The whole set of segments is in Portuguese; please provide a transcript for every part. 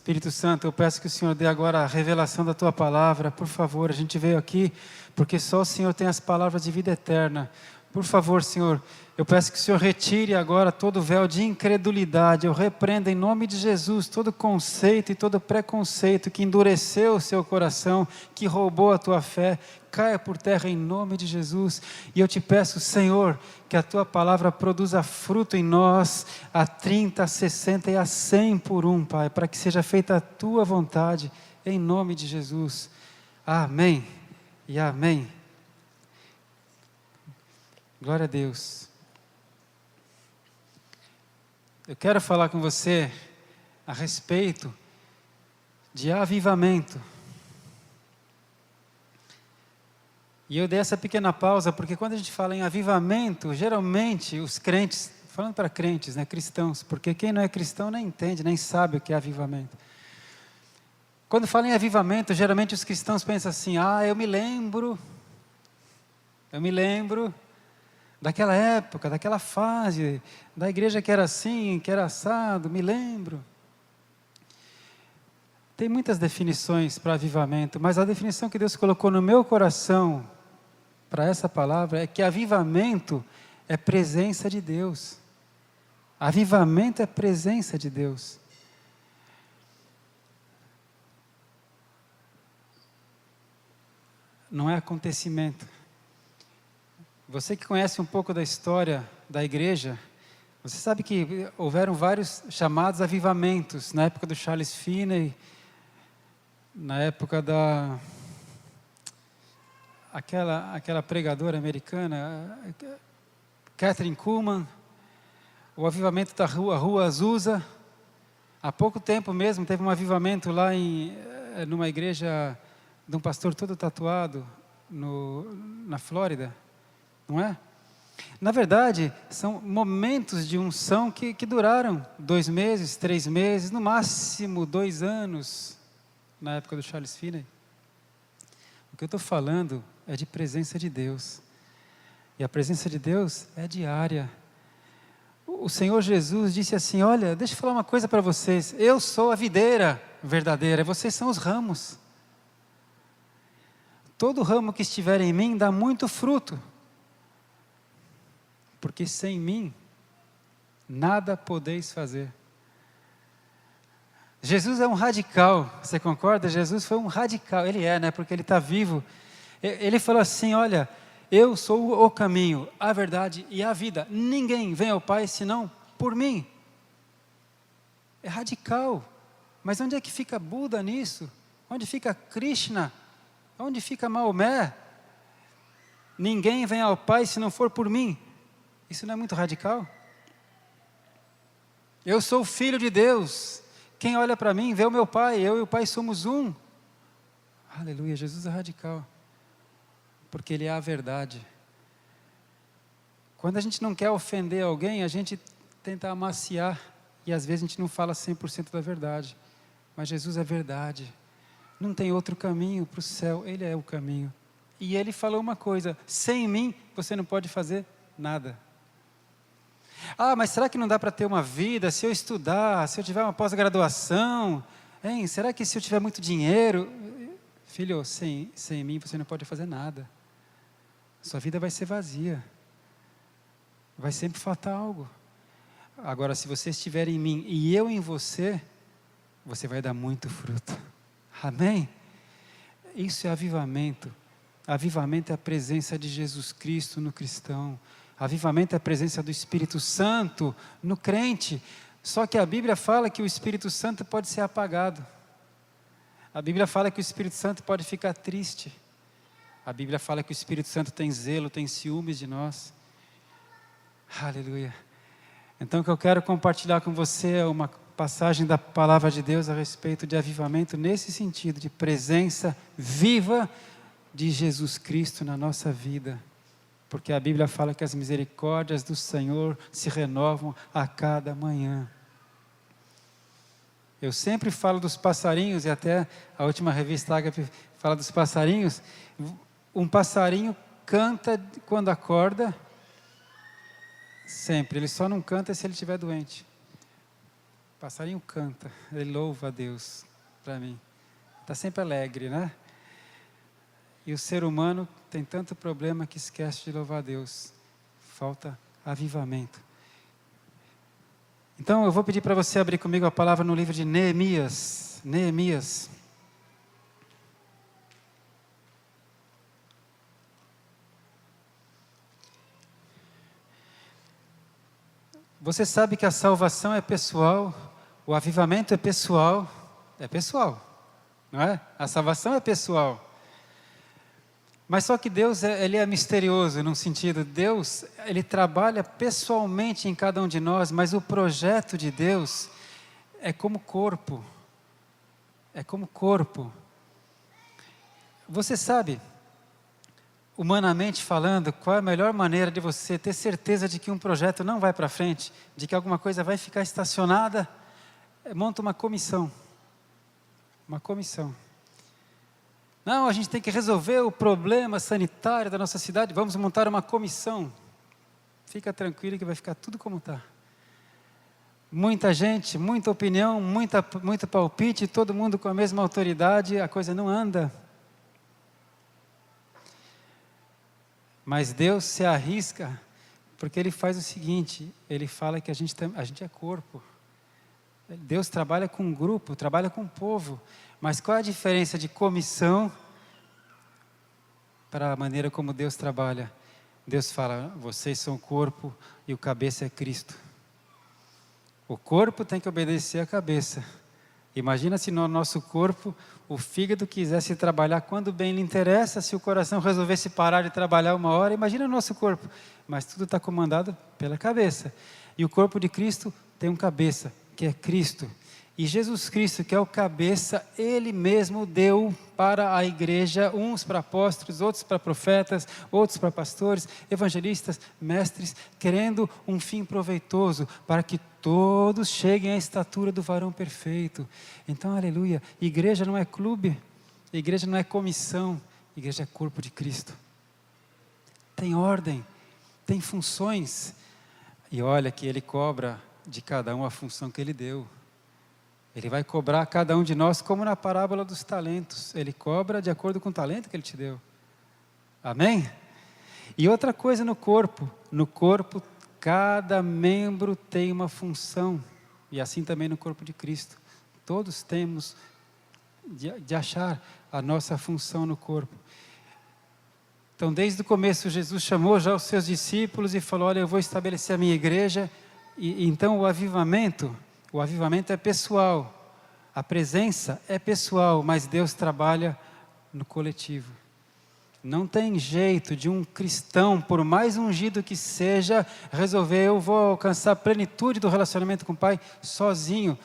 Espírito Santo, eu peço que o Senhor dê agora a revelação da Tua palavra. Por favor, a gente veio aqui porque só o Senhor tem as palavras de vida eterna. Por favor, Senhor, eu peço que o Senhor retire agora todo o véu de incredulidade. Eu repreendo em nome de Jesus todo conceito e todo preconceito que endureceu o seu coração, que roubou a tua fé. Caia por terra em nome de Jesus. E eu te peço, Senhor, que a tua palavra produza fruto em nós, a 30, a 60 e a 100 por um, Pai, para que seja feita a tua vontade, em nome de Jesus. Amém e amém. Glória a Deus. Eu quero falar com você a respeito de avivamento. E eu dei essa pequena pausa porque quando a gente fala em avivamento, geralmente os crentes, falando para crentes, né, cristãos, porque quem não é cristão nem entende, nem sabe o que é avivamento. Quando fala em avivamento, geralmente os cristãos pensam assim: eu me lembro daquela época, daquela fase, da igreja que era assim, que era assado, me lembro. Tem muitas definições para avivamento, mas a definição que Deus colocou no meu coração para essa palavra é que avivamento é presença de Deus. Avivamento é presença de Deus. Não é acontecimento. Você que conhece um pouco da história da igreja, você sabe que houveram vários chamados avivamentos, na época do Charles Finney, na época da... aquela pregadora americana, Kathryn Kuhlman, o avivamento da Rua Azusa. Há pouco tempo mesmo teve um avivamento lá numa igreja de um pastor todo tatuado na Flórida, não é? Na verdade, são momentos de unção que duraram 2 meses, 3 meses, no máximo 2 anos, na época do Charles Finney. O que eu estou falando é de presença de Deus. E a presença de Deus é diária. O Senhor Jesus disse assim: olha, deixa eu falar uma coisa para vocês. Eu sou a videira verdadeira, vocês são os ramos. Todo ramo que estiver em mim dá muito fruto. Porque sem mim, nada podeis fazer. Jesus é um radical, você concorda? Jesus foi um radical, ele é, né? Porque ele está vivo. Ele falou assim: olha, eu sou o caminho, a verdade e a vida. Ninguém vem ao Pai senão por mim. É radical. Mas onde é que fica Buda nisso? Onde fica Krishna? Onde fica Maomé? Ninguém vem ao Pai se não for por mim. Isso não é muito radical? Eu sou o Filho de Deus. Quem olha para mim vê o meu Pai. Eu e o Pai somos um. Aleluia, Jesus é radical. Porque Ele é a verdade. Quando a gente não quer ofender alguém, a gente tenta amaciar. E às vezes a gente não fala 100% da verdade. Mas Jesus é verdade. Não tem outro caminho para o céu. Ele é o caminho. E Ele falou uma coisa: sem mim você não pode fazer nada. Mas será que não dá para ter uma vida se eu estudar, se eu tiver uma pós-graduação? Será que se eu tiver muito dinheiro? Filho, sem mim você não pode fazer nada. Sua vida vai ser vazia. Vai sempre faltar algo. Agora, se você estiver em mim e eu em você, você vai dar muito fruto. Amém? Isso é avivamento. Avivamento é a presença de Jesus Cristo no cristão. Avivamento é a presença do Espírito Santo no crente. Só que a Bíblia fala que o Espírito Santo pode ser apagado. A Bíblia fala que o Espírito Santo pode ficar triste. A Bíblia fala que o Espírito Santo tem zelo, tem ciúmes de nós. Aleluia. Então o que eu quero compartilhar com você é uma passagem da palavra de Deus a respeito de avivamento nesse sentido, de presença viva de Jesus Cristo na nossa vida. Porque a Bíblia fala que as misericórdias do Senhor se renovam a cada manhã. Eu sempre falo dos passarinhos, e até a última revista Ágape fala dos passarinhos. Um passarinho canta quando acorda, sempre. Ele só não canta se ele estiver doente. passarinho canta, ele louva a Deus para mim. Está sempre alegre, né? E o ser humano tem tanto problema que esquece de louvar a Deus. Falta avivamento. Então eu vou pedir para você abrir comigo a palavra no livro de Neemias. Neemias. Você sabe que a salvação é pessoal, o avivamento é pessoal, não é? A salvação é pessoal. Mas só que Deus, ele é misterioso num sentido, Deus, ele trabalha pessoalmente em cada um de nós, mas o projeto de Deus é como corpo. É como corpo. Você sabe, humanamente falando, qual é a melhor maneira de você ter certeza de que um projeto não vai para frente, de que alguma coisa vai ficar estacionada? Monta uma comissão. Uma comissão. Não, a gente tem que resolver o problema sanitário da nossa cidade, vamos montar uma comissão. Fica tranquilo que vai ficar tudo como está. Muita gente, muita opinião, muito palpite, todo mundo com a mesma autoridade, a coisa não anda. Mas Deus se arrisca, porque Ele faz o seguinte, Ele fala que a gente é corpo. Deus trabalha com um grupo, trabalha com um povo. Mas qual é a diferença de comissão para a maneira como Deus trabalha? Deus fala, vocês são o corpo e o cabeça é Cristo. O corpo tem que obedecer à cabeça. Imagina se no nosso corpo o fígado quisesse trabalhar quando bem lhe interessa, se o coração resolvesse parar de trabalhar uma hora, imagina o nosso corpo. Mas tudo está comandado pela cabeça. E o corpo de Cristo tem um cabeça, que é Cristo. E Jesus Cristo, que é o cabeça, Ele mesmo deu para a igreja, uns para apóstolos, outros para profetas, outros para pastores, evangelistas, mestres, querendo um fim proveitoso, para que todos cheguem à estatura do varão perfeito. Então, aleluia, igreja não é clube, igreja não é comissão, igreja é corpo de Cristo. Tem ordem, tem funções, e olha que Ele cobra de cada um a função que Ele deu. Ele vai cobrar a cada um de nós, como na parábola dos talentos. Ele cobra de acordo com o talento que Ele te deu. Amém? E outra coisa no corpo, cada membro tem uma função. E assim também no corpo de Cristo. Todos temos de achar a nossa função no corpo. Então, desde o começo, Jesus chamou já os seus discípulos e falou, olha, eu vou estabelecer a minha igreja. E então o avivamento é pessoal, a presença é pessoal, mas Deus trabalha no coletivo. Não tem jeito de um cristão, por mais ungido que seja, resolver, eu vou alcançar a plenitude do relacionamento com o Pai sozinho.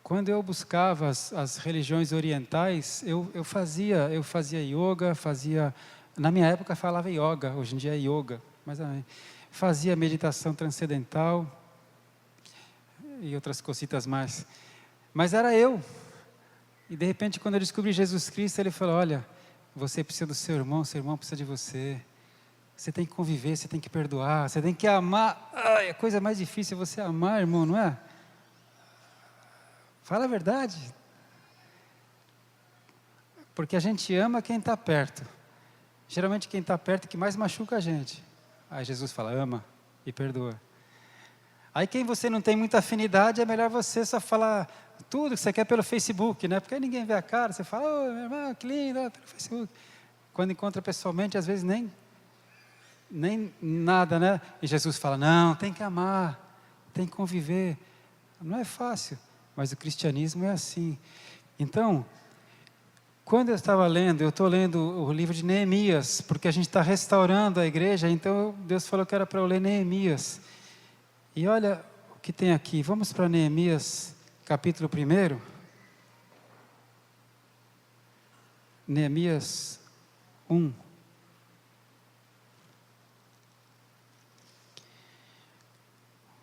Quando eu buscava as religiões orientais, eu fazia yoga, na minha época falava yoga, hoje em dia é yoga, mas fazia meditação transcendental e outras cositas mais. Mas era eu. E de repente, quando eu descobri Jesus Cristo, Ele falou, olha, você precisa do seu irmão precisa de você. Você tem que conviver, você tem que perdoar, você tem que amar. Ai, a coisa mais difícil é você amar, irmão, não é? Fala a verdade. Porque a gente ama quem está perto. Geralmente quem está perto é que mais machuca a gente. Aí Jesus fala, ama e perdoa. Aí quem você não tem muita afinidade, é melhor você só falar tudo que você quer pelo Facebook, né? Porque aí ninguém vê a cara, você fala, ô, meu irmão, que lindo, pelo Facebook. Quando encontra pessoalmente, às vezes nem nada, né? E Jesus fala, não, tem que amar, tem que conviver. Não é fácil, mas o cristianismo é assim. Então, quando eu estou lendo o livro de Neemias, porque a gente está restaurando a igreja, então Deus falou que era para eu ler Neemias. E olha o que tem aqui, vamos para Neemias, capítulo 1. Neemias 1.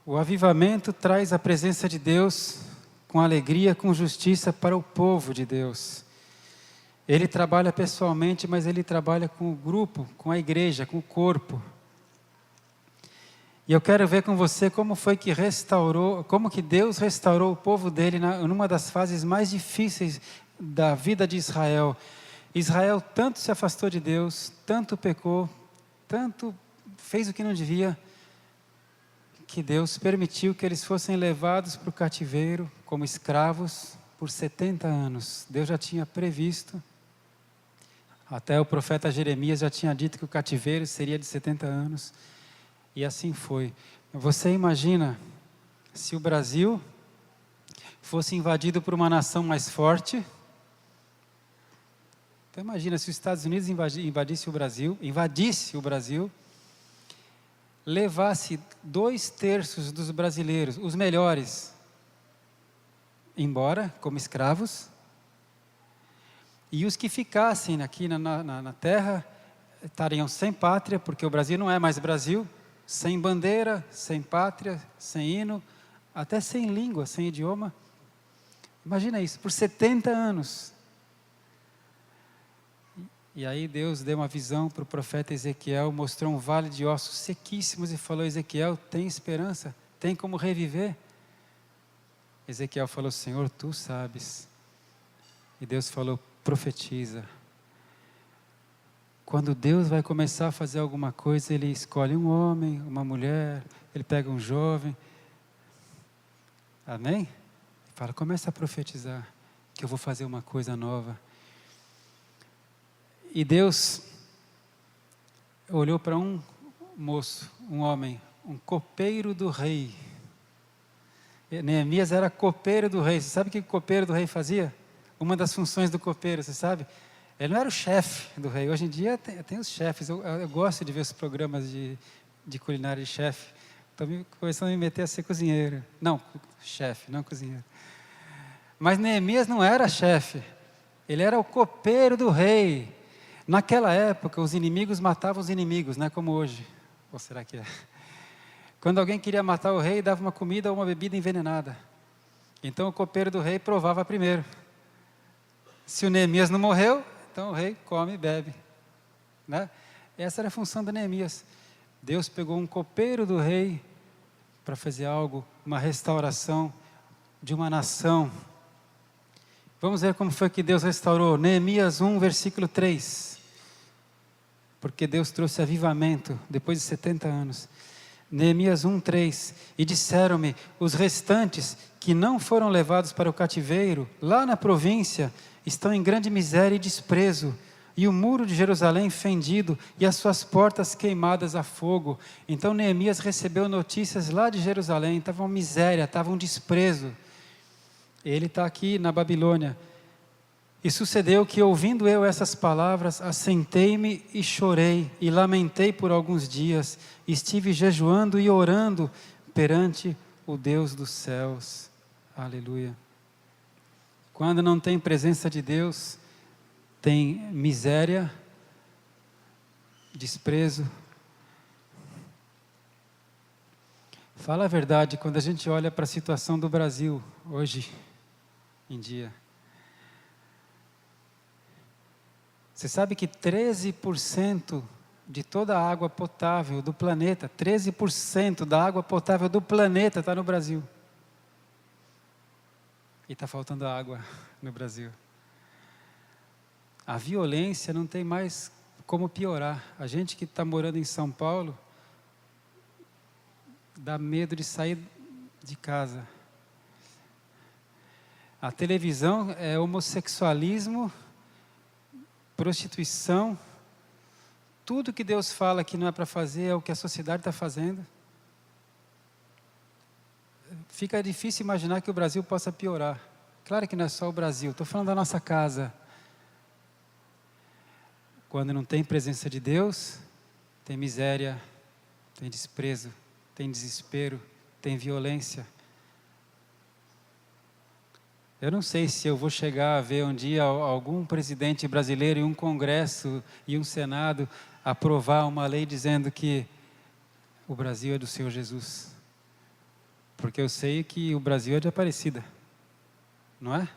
O avivamento traz a presença de Deus com alegria, com justiça para o povo de Deus. Ele trabalha pessoalmente, mas Ele trabalha com o grupo, com a igreja, com o corpo. E eu quero ver com você como foi que como que Deus restaurou o povo dele numa das fases mais difíceis da vida de Israel. Israel tanto se afastou de Deus, tanto pecou, tanto fez o que não devia, que Deus permitiu que eles fossem levados para o cativeiro como escravos por 70 anos. Deus já tinha previsto, até o profeta Jeremias já tinha dito que o cativeiro seria de 70 anos. E assim foi. Você imagina se o Brasil fosse invadido por uma nação mais forte? Então imagina se os Estados Unidos invadisse o Brasil, levasse 2/3 dos brasileiros, os melhores, embora como escravos, e os que ficassem aqui na terra estariam sem pátria, porque o Brasil não é mais Brasil, sem bandeira, sem pátria, sem hino, até sem língua, sem idioma. Imagina isso, por 70 anos. E aí Deus deu uma visão para o profeta Ezequiel, mostrou um vale de ossos sequíssimos e falou: Ezequiel, tem esperança? Tem como reviver? Ezequiel falou: Senhor, tu sabes. E Deus falou: profetiza. Quando Deus vai começar a fazer alguma coisa, Ele escolhe um homem, uma mulher, Ele pega um jovem. Amém? E fala: começa a profetizar, que eu vou fazer uma coisa nova. E Deus olhou para um moço, um homem, um copeiro do rei. Neemias era copeiro do rei. Você sabe o que o copeiro do rei fazia? Uma das funções do copeiro, você sabe? Ele não era o chefe do rei. Hoje em dia tem os chefes. Eu gosto de ver os programas de culinária de chefe. Estou começando a me meter a ser cozinheiro. Não, chefe, não cozinheiro. Mas Neemias não era chefe. Ele era o copeiro do rei. Naquela época, os inimigos matavam os inimigos, não é como hoje. Ou será que é? Quando alguém queria matar o rei, dava uma comida ou uma bebida envenenada. Então o copeiro do rei provava primeiro. Se o Neemias não morreu, então o rei come e bebe. Né? Essa era a função do Neemias. Deus pegou um copeiro do rei para fazer algo, uma restauração de uma nação. Vamos ver como foi que Deus restaurou. Neemias 1, versículo 3. Porque Deus trouxe avivamento depois de 70 anos. Neemias 1, 3. E disseram-me: os restantes que não foram levados para o cativeiro, lá na província, estão em grande miséria e desprezo, e o muro de Jerusalém fendido, e as suas portas queimadas a fogo. Então Neemias recebeu notícias lá de Jerusalém, estava uma miséria, estava um desprezo. Ele está aqui na Babilônia. E sucedeu que, ouvindo eu essas palavras, assentei-me e chorei, e lamentei por alguns dias, estive jejuando e orando perante o Deus dos céus. Aleluia. Quando não tem presença de Deus, tem miséria, desprezo. Fala a verdade, quando a gente olha para a situação do Brasil, hoje em dia, você sabe que 13% de toda a água potável do planeta, 13% da água potável do planeta está no Brasil. E está faltando água no Brasil. A violência não tem mais como piorar. A gente que está morando em São Paulo, dá medo de sair de casa. A televisão é homossexualismo, prostituição. Tudo que Deus fala que não é para fazer é o que a sociedade está fazendo. Fica difícil imaginar que o Brasil possa piorar. Claro que não é só o Brasil, estou falando da nossa casa. Quando não tem presença de Deus, tem miséria, tem desprezo, tem desespero, tem violência. Eu não sei se eu vou chegar a ver um dia algum presidente brasileiro e um Congresso e um Senado aprovar uma lei dizendo que o Brasil é do Senhor Jesus. Porque eu sei que o Brasil é de Aparecida, não é?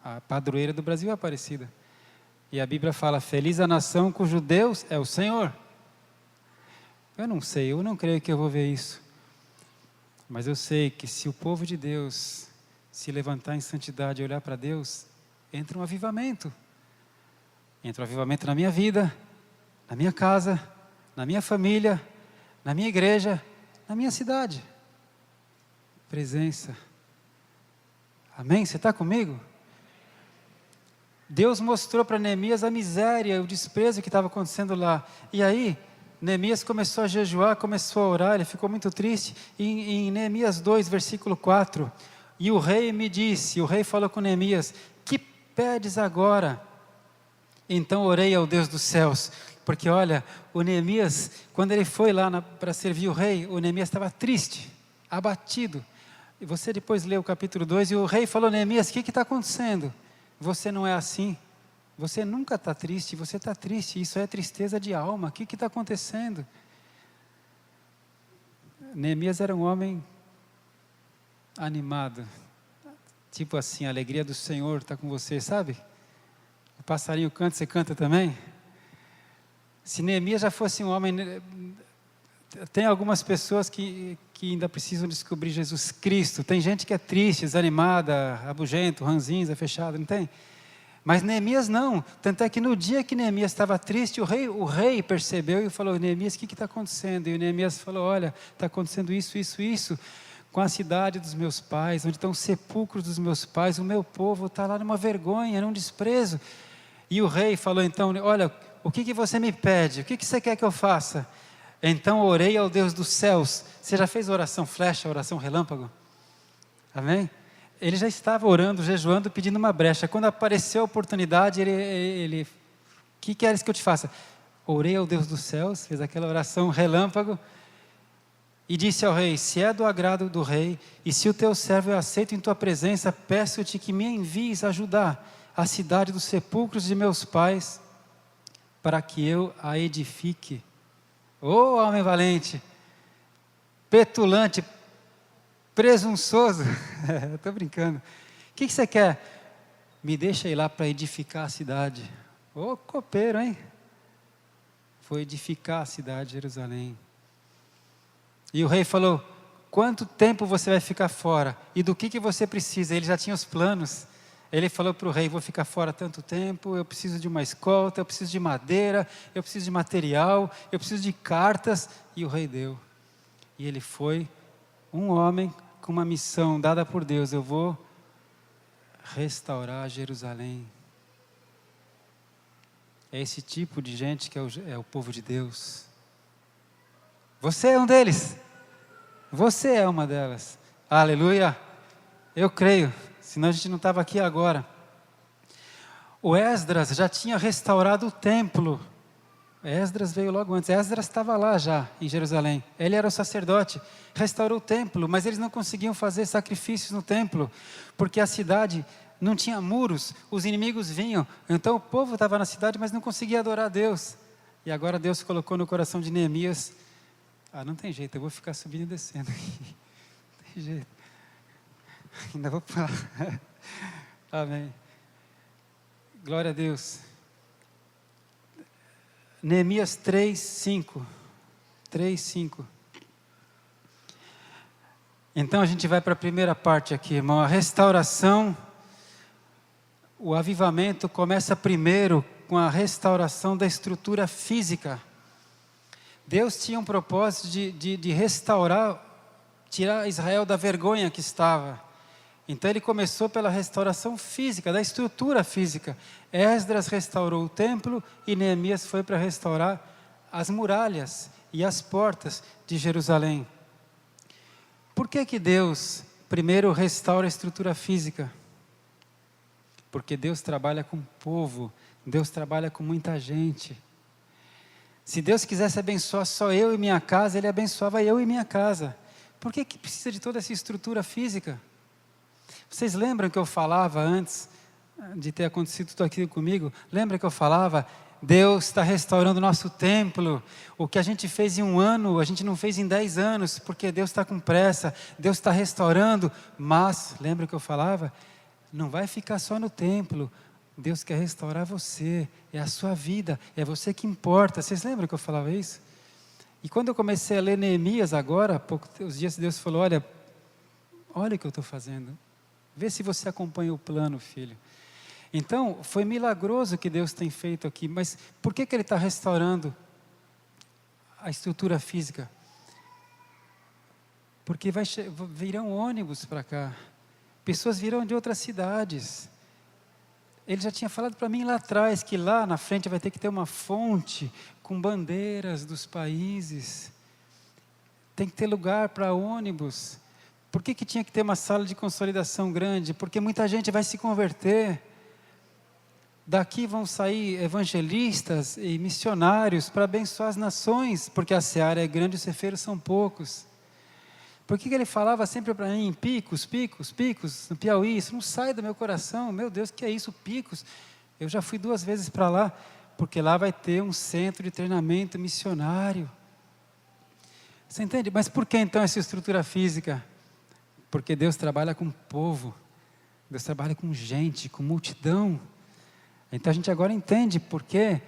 A padroeira do Brasil é Aparecida. E a Bíblia fala: feliz a nação cujo Deus é o Senhor. Eu não sei, eu não creio que eu vou ver isso. Mas eu sei que se o povo de Deus se levantar em santidade e olhar para Deus, entra um avivamento. Entra um avivamento na minha vida, na minha casa, na minha família, na minha igreja, na minha cidade. Presença. Amém? Você está comigo? Deus mostrou para Neemias a miséria, o desprezo que estava acontecendo lá. E aí, Neemias começou a jejuar, começou a orar, ele ficou muito triste. Em Neemias 2, versículo 4, e o rei me disse, o rei falou com Neemias, que pedes agora? Então orei ao Deus dos céus, porque olha, o Neemias, quando ele foi lá para servir o rei, o Neemias estava triste, abatido. E você depois lê o capítulo 2, e o rei falou, Neemias, o que está acontecendo? Você não é assim, você nunca está triste, você está triste, isso é tristeza de alma, o que está acontecendo? Neemias era um homem animado, tipo assim, a alegria do Senhor está com você, sabe? O passarinho canta, você canta também? Se Neemias já fosse um homem, tem algumas pessoas que ainda precisam descobrir Jesus Cristo, tem gente que é triste, desanimada, rabugento, ranzinza, fechado, não tem? Mas Neemias não, tanto é que no dia que Neemias estava triste, o rei percebeu e falou, Neemias, o que está acontecendo? E o Neemias falou, olha, está acontecendo isso, com a cidade dos meus pais, onde estão os sepulcros dos meus pais, o meu povo está lá numa vergonha, num desprezo. E o rei falou então, olha, o que você me pede? O que você quer que eu faça? Então orei ao Deus dos céus. Você já fez oração flecha, oração relâmpago? Amém? Ele já estava orando, jejuando, pedindo uma brecha. Quando apareceu a oportunidade, ele o que queres que eu te faça? Orei ao Deus dos céus, fez aquela oração relâmpago, e disse ao rei, se é do agrado do rei, e se o teu servo é aceito em tua presença, peço-te que me envies ajudar a cidade dos sepulcros de meus pais, para que eu a edifique. Ô homem valente, petulante, presunçoso, estou brincando, o que você quer? Me deixa ir lá para edificar a cidade. Ô copeiro, hein? Vou edificar a cidade de Jerusalém. E o rei falou, quanto tempo você vai ficar fora? E do que você precisa? Ele já tinha os planos. Ele falou para o rei, vou ficar fora tanto tempo, eu preciso de uma escolta, eu preciso de madeira, eu preciso de material, eu preciso de cartas. E o rei deu. E ele foi um homem com uma missão dada por Deus, eu vou restaurar Jerusalém. É esse tipo de gente que é o povo de Deus. Você é um deles. Você é uma delas. Aleluia. Eu creio. Senão a gente não estava aqui agora. O Esdras já tinha restaurado o templo. Esdras veio logo antes. Esdras estava lá já, em Jerusalém. Ele era o sacerdote. Restaurou o templo, mas eles não conseguiam fazer sacrifícios no templo, porque a cidade não tinha muros, os inimigos vinham. Então o povo estava na cidade, mas não conseguia adorar a Deus. E agora Deus colocou no coração de Neemias, não tem jeito, eu vou ficar subindo e descendo aqui. Não tem jeito. Ainda vou falar. Amém. Glória a Deus. Neemias 3:5. 3:5. Então a gente vai para a primeira parte aqui, irmão. A restauração, o avivamento começa primeiro com a restauração da estrutura física. Deus tinha um propósito de restaurar, tirar Israel da vergonha que estava. Então ele começou pela restauração física, da estrutura física. Esdras restaurou o templo e Neemias foi para restaurar as muralhas e as portas de Jerusalém. Por que Deus primeiro restaura a estrutura física? Porque Deus trabalha com o povo, Deus trabalha com muita gente. Se Deus quisesse abençoar só eu e minha casa, Ele abençoava eu e minha casa. Por que precisa de toda essa estrutura física? Vocês lembram que eu falava antes de ter acontecido tudo aquilo comigo? Lembra que eu falava, Deus está restaurando o nosso templo. O que a gente fez em 1 ano, a gente não fez em 10 anos, porque Deus está com pressa, Deus está restaurando. Mas, lembra que eu falava? Não vai ficar só no templo. Deus quer restaurar você, é a sua vida, é você que importa. Vocês lembram que eu falava isso? E quando eu comecei a ler Neemias agora, há poucos dias Deus falou, olha o que eu estou fazendo. Vê se você acompanha o plano, filho. Então, foi milagroso o que Deus tem feito aqui. Mas por que Ele está restaurando a estrutura física? Porque virão ônibus para cá. Pessoas virão de outras cidades. Ele já tinha falado para mim lá atrás, que lá na frente vai ter que ter uma fonte com bandeiras dos países. Tem que ter lugar para ônibus. Por que tinha que ter uma sala de consolidação grande? Porque muita gente vai se converter. Daqui vão sair evangelistas e missionários para abençoar as nações, porque a seara é grande e os ceifeiros são poucos. Por que ele falava sempre para mim, picos, no Piauí? Isso não sai do meu coração. Meu Deus, que é isso, picos? Eu já fui 2 vezes para lá, porque lá vai ter um centro de treinamento missionário. Você entende? Mas por que então essa estrutura física? Porque Deus trabalha com povo, Deus trabalha com gente, com multidão. Então a gente agora entende por que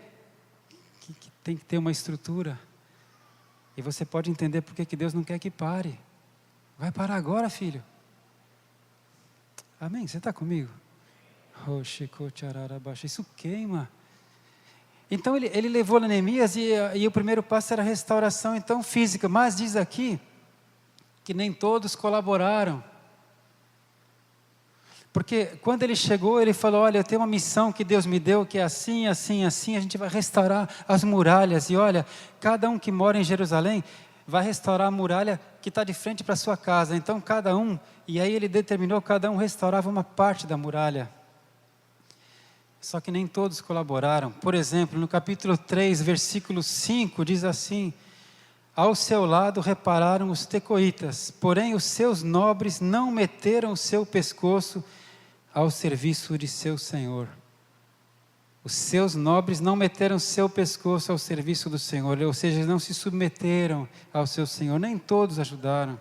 tem que ter uma estrutura. E você pode entender por que Deus não quer que pare. Vai parar agora, filho. Amém? Você está comigo? Isso queima. Então ele levou Neemias e o primeiro passo era a restauração então física. Mas diz aqui que nem todos colaboraram. Porque quando ele chegou, ele falou, olha, eu tenho uma missão que Deus me deu, que é assim, assim, assim, a gente vai restaurar as muralhas. E olha, cada um que mora em Jerusalém vai restaurar a muralha que está de frente para a sua casa. Então cada um, e aí ele determinou, cada um restaurava uma parte da muralha. Só que nem todos colaboraram. Por exemplo, no capítulo 3, versículo 5, diz assim, ao seu lado repararam os tecoitas, porém os seus nobres não meteram o seu pescoço ao serviço de seu senhor. Os seus nobres não meteram seu pescoço ao serviço do Senhor, ou seja, eles não se submeteram ao seu Senhor, nem todos ajudaram.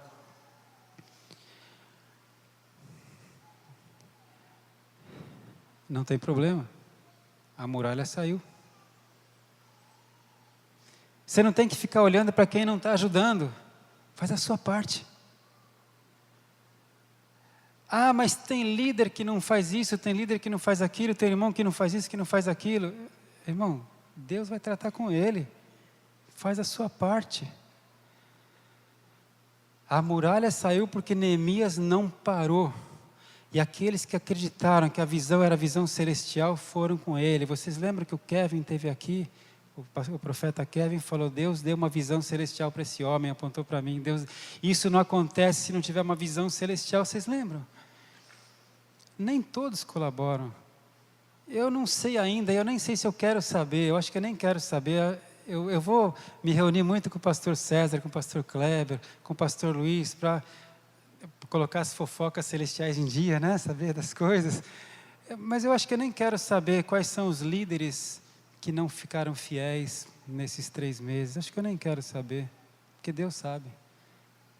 Não tem problema, a muralha saiu. Você não tem que ficar olhando para quem não está ajudando, faz a sua parte. Ah, mas tem líder que não faz isso, tem líder que não faz aquilo, tem irmão que não faz isso, que não faz aquilo. Irmão, Deus vai tratar com ele. Faz a sua parte. A muralha saiu porque Neemias não parou. E aqueles que acreditaram que a visão era a visão celestial foram com ele. Vocês lembram que o Kevin teve aqui? O profeta Kevin falou, Deus deu uma visão celestial para esse homem, apontou para mim. Deus, isso não acontece se não tiver uma visão celestial, vocês lembram? Nem todos colaboram. Eu não sei ainda, eu nem sei se eu quero saber, eu acho que eu nem quero saber. Eu vou me reunir muito com o pastor César, com o pastor Kleber, com o pastor Luiz, para colocar as fofocas celestiais em dia, né? Saber das coisas. Mas eu acho que eu nem quero saber quais são os líderes que não ficaram fiéis nesses 3 meses. Acho que eu nem quero saber, porque Deus sabe.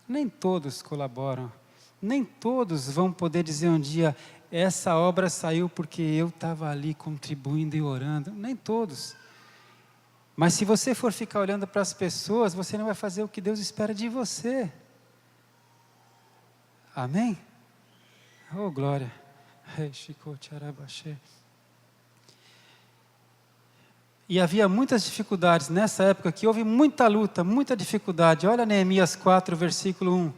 Nem todos colaboram. Nem todos vão poder dizer um dia, essa obra saiu porque eu estava ali contribuindo e orando. Nem todos. Mas se você for ficar olhando para as pessoas, você não vai fazer o que Deus espera de você. Amém? Oh, glória. E havia muitas dificuldades nessa época, que houve muita luta, muita dificuldade. Olha Neemias 4, versículo 1.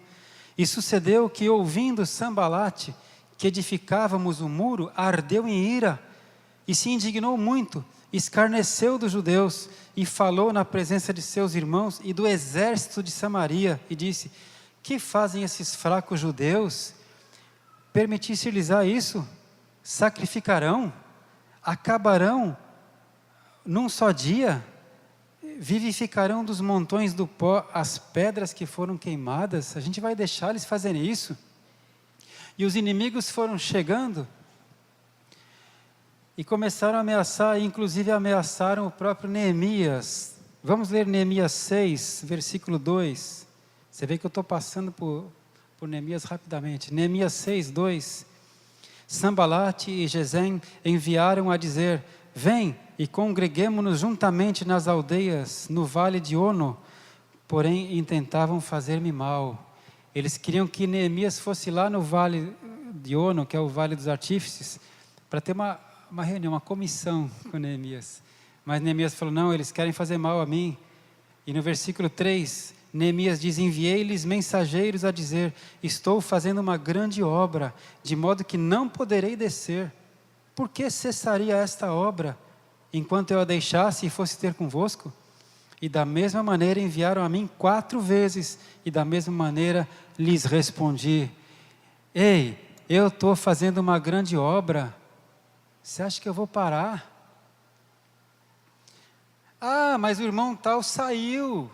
E sucedeu que, ouvindo Sambalate, que edificávamos o muro, ardeu em ira, e se indignou muito, escarneceu dos judeus, e falou na presença de seus irmãos e do exército de Samaria, e disse, que fazem esses fracos judeus? Permitisse-lhes isso? Sacrificarão? Acabarão num só dia? Vivificarão dos montões do pó as pedras que foram queimadas? A gente vai deixar eles fazerem isso? E os inimigos foram chegando e começaram a ameaçar, e inclusive ameaçaram o próprio Neemias. Vamos ler Neemias 6, versículo 2. Você vê que eu estou passando por Neemias rapidamente. Neemias 6, 2. Sambalate e Gesem enviaram a dizer, vem e congreguemo-nos juntamente nas aldeias, no vale de Ono, porém intentavam fazer-me mal. Eles queriam que Neemias fosse lá no vale de Ono, que é o vale dos artífices, para ter uma reunião, uma comissão com Neemias. Mas Neemias falou, não, eles querem fazer mal a mim. E no versículo 3, Neemias diz, enviei-lhes mensageiros a dizer, estou fazendo uma grande obra, de modo que não poderei descer. Por que cessaria esta obra, enquanto eu a deixasse e fosse ter convosco? E da mesma maneira enviaram a mim 4 vezes, e da mesma maneira lhes respondi, ei, eu estou fazendo uma grande obra, você acha que eu vou parar? Ah, mas o irmão tal saiu,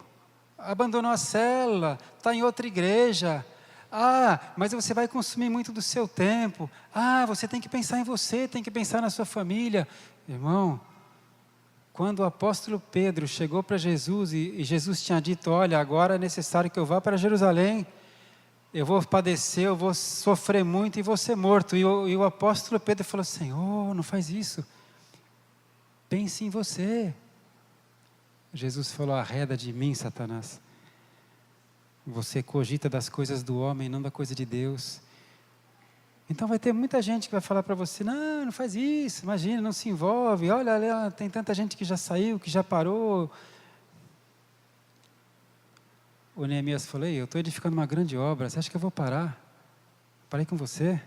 abandonou a célula, está em outra igreja. Ah, mas você vai consumir muito do seu tempo. Ah, você tem que pensar em você, tem que pensar na sua família. Irmão, quando o apóstolo Pedro chegou para Jesus e Jesus tinha dito, olha, agora é necessário que eu vá para Jerusalém, eu vou padecer, eu vou sofrer muito e vou ser morto. E o apóstolo Pedro falou, Senhor, não faz isso, pense em você. Jesus falou, arreda de mim, Satanás. Você cogita das coisas do homem, não da coisa de Deus. Então vai ter muita gente que vai falar para você, não faz isso, imagina, não se envolve, olha, tem tanta gente que já saiu, que já parou. O Neemias falou, eu estou edificando uma grande obra, você acha que eu vou parar? Parei com você?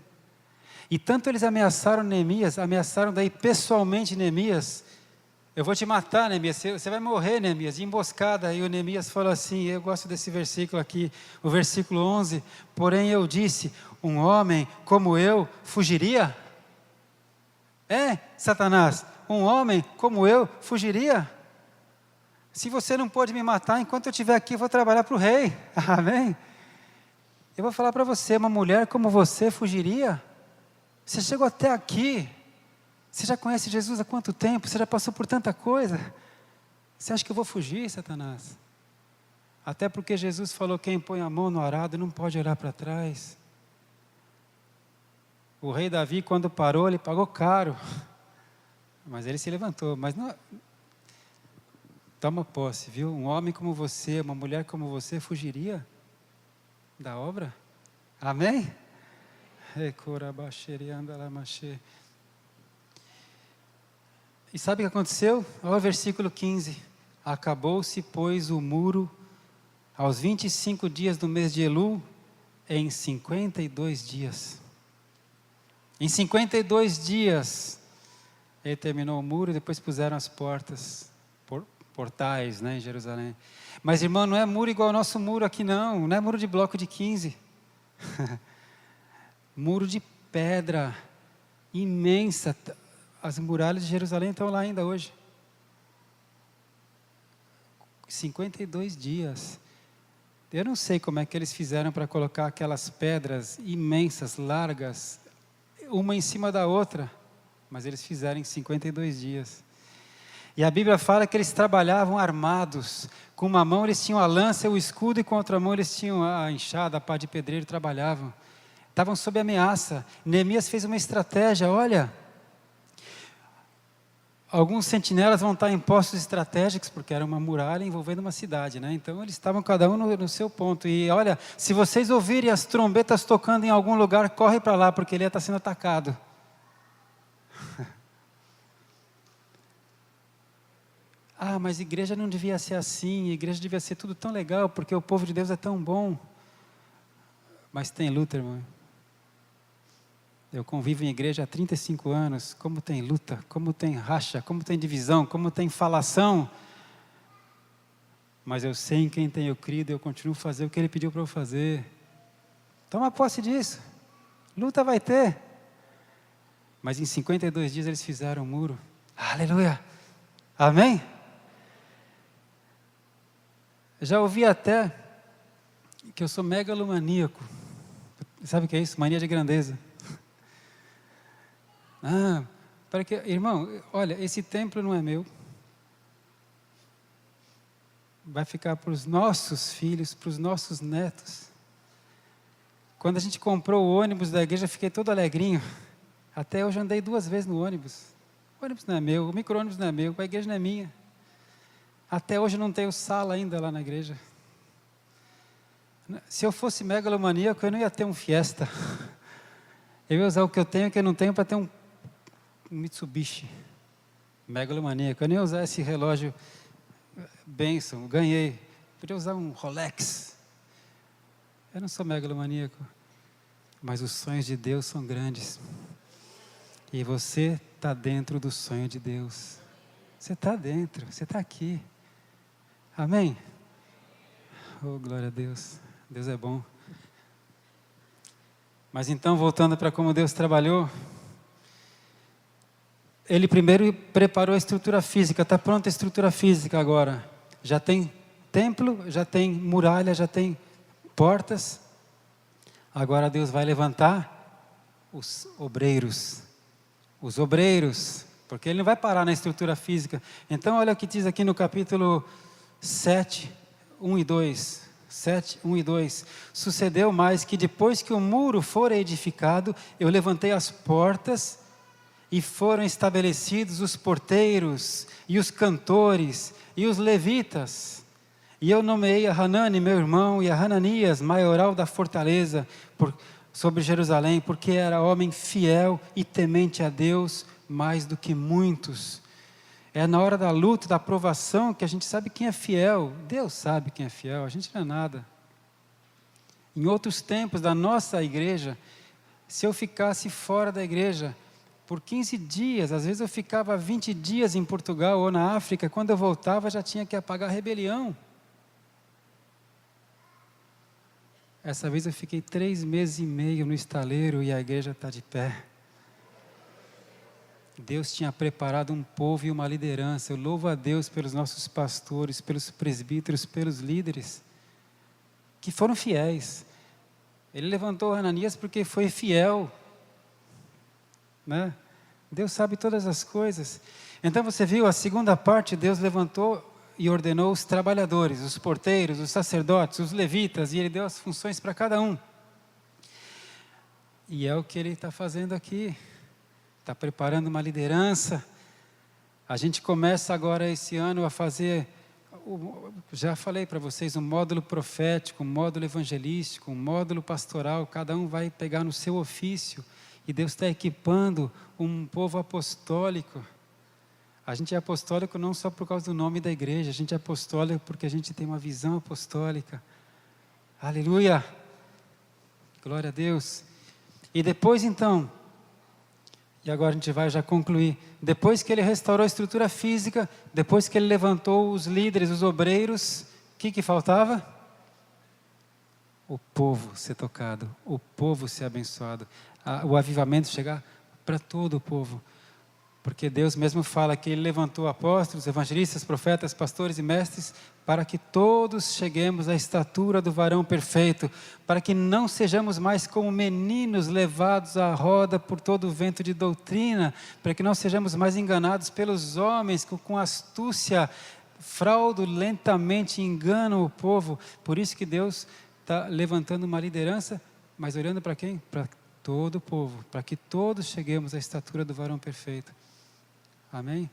E tanto eles ameaçaram Neemias, ameaçaram daí pessoalmente Neemias, eu vou te matar, Neemias, você vai morrer, Neemias, de emboscada. E o Neemias falou assim, eu gosto desse versículo aqui, o versículo 11, porém eu disse, um homem como eu fugiria? Satanás, um homem como eu fugiria? Se você não pode me matar, enquanto eu estiver aqui, eu vou trabalhar para o rei, amém? Eu vou falar para você, uma mulher como você fugiria? Você chegou até aqui, você já conhece Jesus há quanto tempo? Você já passou por tanta coisa? Você acha que eu vou fugir, Satanás? Até porque Jesus falou, quem põe a mão no arado não pode olhar para trás. O rei Davi, quando parou, ele pagou caro. Mas ele se levantou. Mas não, toma posse, viu? Um homem como você, uma mulher como você, fugiria da obra? Amém? E sabe o que aconteceu? Olha o versículo 15. Acabou-se, pois, o muro aos 25 dias do mês de Elul, em 52 dias. Em 52 dias, ele terminou o muro e depois puseram as portas, portais, né, em Jerusalém. Mas, irmão, não é muro igual ao nosso muro aqui, não é muro de bloco de 15. Muro de pedra, imensa. As muralhas de Jerusalém estão lá ainda hoje. 52 dias. Eu não sei como é que eles fizeram para colocar aquelas pedras imensas, largas, uma em cima da outra, mas eles fizeram em 52 dias. E a Bíblia fala que eles trabalhavam armados, com uma mão eles tinham a lança e o escudo, e com a outra mão eles tinham a enxada, a pá de pedreiro, trabalhavam. Estavam sob ameaça. Neemias fez uma estratégia, olha, alguns sentinelas vão estar em postos estratégicos, porque era uma muralha envolvendo uma cidade, né? Então eles estavam cada um no seu ponto. E olha, se vocês ouvirem as trombetas tocando em algum lugar, corre para lá, porque ele está sendo atacado. Ah, mas igreja não devia ser assim, igreja devia ser tudo tão legal, porque o povo de Deus é tão bom. Mas tem luta, irmão. Eu convivo em igreja há 35 anos, como tem luta, como tem racha, como tem divisão, como tem falação. Mas eu sei em quem tenho crido, eu continuo a fazer o que Ele pediu para eu fazer. Toma posse disso. Luta vai ter. Mas em 52 dias eles fizeram um muro. Aleluia. Amém? Já ouvi até que eu sou megalomaníaco. Sabe o que é isso? Mania de grandeza. Para que, irmão, olha, esse templo não é meu. Vai ficar para os nossos filhos, para os nossos netos. Quando a gente comprou o ônibus da igreja, fiquei todo alegrinho. Até hoje eu andei 2 vezes no ônibus. O ônibus não é meu, o micro-ônibus não é meu, a igreja não é minha. Até hoje eu não tenho sala ainda lá na igreja. Se eu fosse megalomaníaco, eu não ia ter um Fiesta. Eu ia usar o que eu tenho e o que eu não tenho para ter um Mitsubishi. Megalomaníaco. Eu nem ia usar esse relógio bênção, ganhei. Podia usar um Rolex. Eu não sou megalomaníaco. Mas os sonhos de Deus são grandes. E você está dentro do sonho de Deus. Você está dentro, você está aqui. Amém? Oh, glória a Deus. Deus é bom. Mas então, voltando para como Deus trabalhou, Ele primeiro preparou a estrutura física. Está pronta a estrutura física agora. Já tem templo, já tem muralha, já tem portas. Agora Deus vai levantar os obreiros. Os obreiros, porque Ele não vai parar na estrutura física. Então olha o que diz aqui no capítulo 7, 1 e 2. 7, 1 e 2. Sucedeu mais que depois que o muro for edificado, eu levantei as portas e foram estabelecidos os porteiros e os cantores e os levitas. E eu nomeei a Hanani, meu irmão, e a Hananias, maioral da fortaleza, sobre Jerusalém, porque era homem fiel e temente a Deus mais do que muitos. É na hora da luta, da provação, que a gente sabe quem é fiel. Deus sabe quem é fiel, a gente não é nada. Em outros tempos da nossa igreja, se eu ficasse fora da igreja por 15 dias, às vezes eu ficava 20 dias em Portugal ou na África, quando eu voltava já tinha que apagar a rebelião. Essa vez eu fiquei 3 meses e meio no estaleiro e a igreja está de pé. Deus tinha preparado um povo e uma liderança. Eu louvo a Deus pelos nossos pastores, pelos presbíteros, pelos líderes, que foram fiéis. Ele levantou Ananias porque foi fiel, né? Deus sabe todas as coisas. Então você viu, a segunda parte, Deus levantou e ordenou os trabalhadores, os porteiros, os sacerdotes, os levitas, e Ele deu as funções para cada um. E é o que Ele está fazendo aqui. Está preparando uma liderança. A gente começa agora esse ano a fazer, já falei para vocês, um módulo profético, um módulo evangelístico, um módulo pastoral. Cada um vai pegar no seu ofício. E Deus está equipando um povo apostólico. A gente é apostólico não só por causa do nome da igreja, a gente é apostólico porque a gente tem uma visão apostólica. Aleluia! Glória a Deus. E depois então, e agora a gente vai já concluir, depois que Ele restaurou a estrutura física, depois que Ele levantou os líderes, os obreiros, o que faltava? O povo ser tocado, o povo ser abençoado, o avivamento chegar para todo o povo. Porque Deus mesmo fala que Ele levantou apóstolos, evangelistas, profetas, pastores e mestres, para que todos cheguemos à estatura do varão perfeito, para que não sejamos mais como meninos levados à roda por todo o vento de doutrina, para que não sejamos mais enganados pelos homens que com astúcia, fraudulentamente enganam o povo. Por isso que Deus está levantando uma liderança, mas olhando para quem? Para todo o povo, para que todos cheguemos à estatura do varão perfeito. Amém?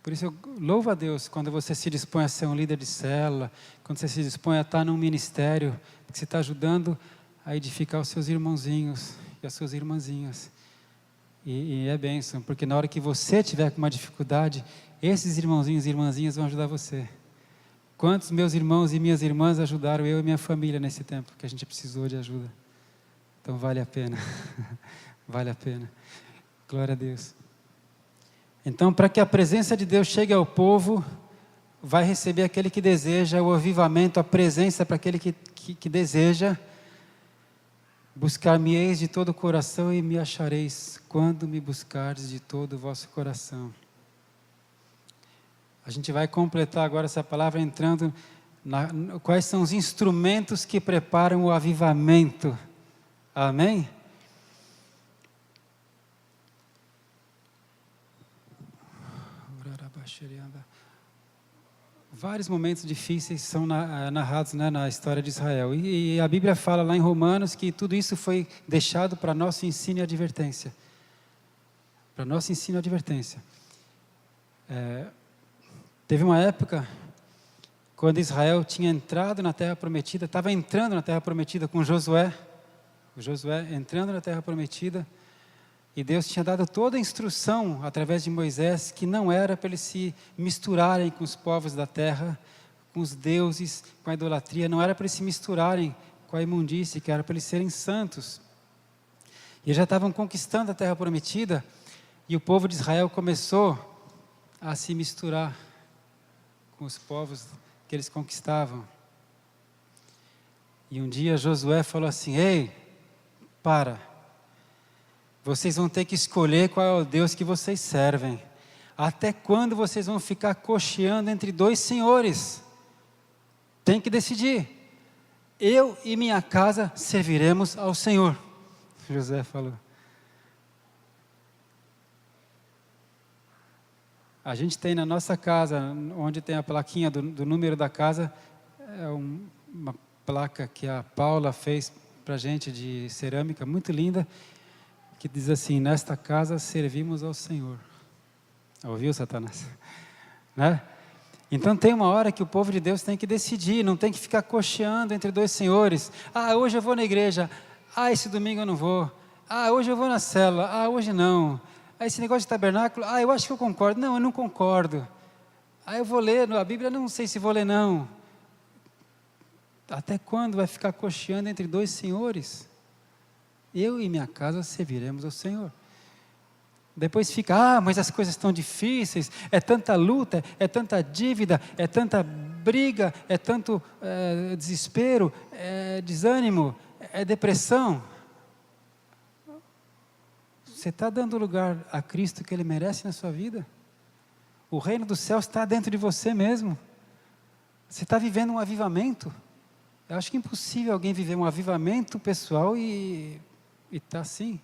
Por isso eu louvo a Deus quando você se dispõe a ser um líder de célula, quando você se dispõe a estar num ministério, que você está ajudando a edificar os seus irmãozinhos e as suas irmãzinhas. E é bênção, porque na hora que você tiver com uma dificuldade, esses irmãozinhos e irmãzinhas vão ajudar você. Quantos meus irmãos e minhas irmãs ajudaram eu e minha família nesse tempo que a gente precisou de ajuda? Então vale a pena, vale a pena. Glória a Deus. Então, para que a presença de Deus chegue ao povo, vai receber aquele que deseja o avivamento, a presença para aquele que deseja. Buscar-me-eis de todo o coração e me achareis, quando me buscardes de todo o vosso coração. A gente vai completar agora essa palavra entrando quais são os instrumentos que preparam o avivamento. Amém? Vários momentos difíceis são narrados, né, na história de Israel. E a Bíblia fala lá em Romanos que tudo isso foi deixado para nosso ensino e advertência. Para nosso ensino e advertência. Teve uma época, quando Israel tinha entrado na terra prometida, estava entrando na terra prometida com Josué, entrando na terra prometida, e Deus tinha dado toda a instrução através de Moisés, que não era para eles se misturarem com os povos da terra, com os deuses, com a idolatria, não era para eles se misturarem com a imundície, que era para eles serem santos. E eles já estavam conquistando a terra prometida, e o povo de Israel começou a se misturar com os povos que eles conquistavam. E um dia Josué falou assim: ei, vocês vão ter que escolher qual é o Deus que vocês servem. Até quando vocês vão ficar cocheando entre dois senhores? Tem que decidir. Eu e minha casa serviremos ao Senhor. Josué falou. A gente tem na nossa casa, onde tem a plaquinha do número da casa, é uma placa que a Paula fez para a gente de cerâmica, muito linda, que diz assim: nesta casa servimos ao Senhor. Ouviu, Satanás? Né? Então tem uma hora que o povo de Deus tem que decidir, não tem que ficar cocheando entre dois senhores. Hoje eu vou na igreja, esse domingo eu não vou. Hoje eu vou na célula, hoje não. Esse negócio de tabernáculo, eu acho que eu concordo. Não, eu não concordo. Eu vou ler a Bíblia, não sei se vou ler não. Até quando vai ficar cocheando entre dois senhores? Eu e minha casa serviremos ao Senhor. Depois fica, mas as coisas estão difíceis, é tanta luta, é tanta dívida, é tanta briga, é tanto desespero, é desânimo, é depressão. Você está dando lugar a Cristo que Ele merece na sua vida? O reino dos céus está dentro de você mesmo. Você está vivendo um avivamento. Eu acho que é impossível alguém viver um avivamento pessoal e está assim.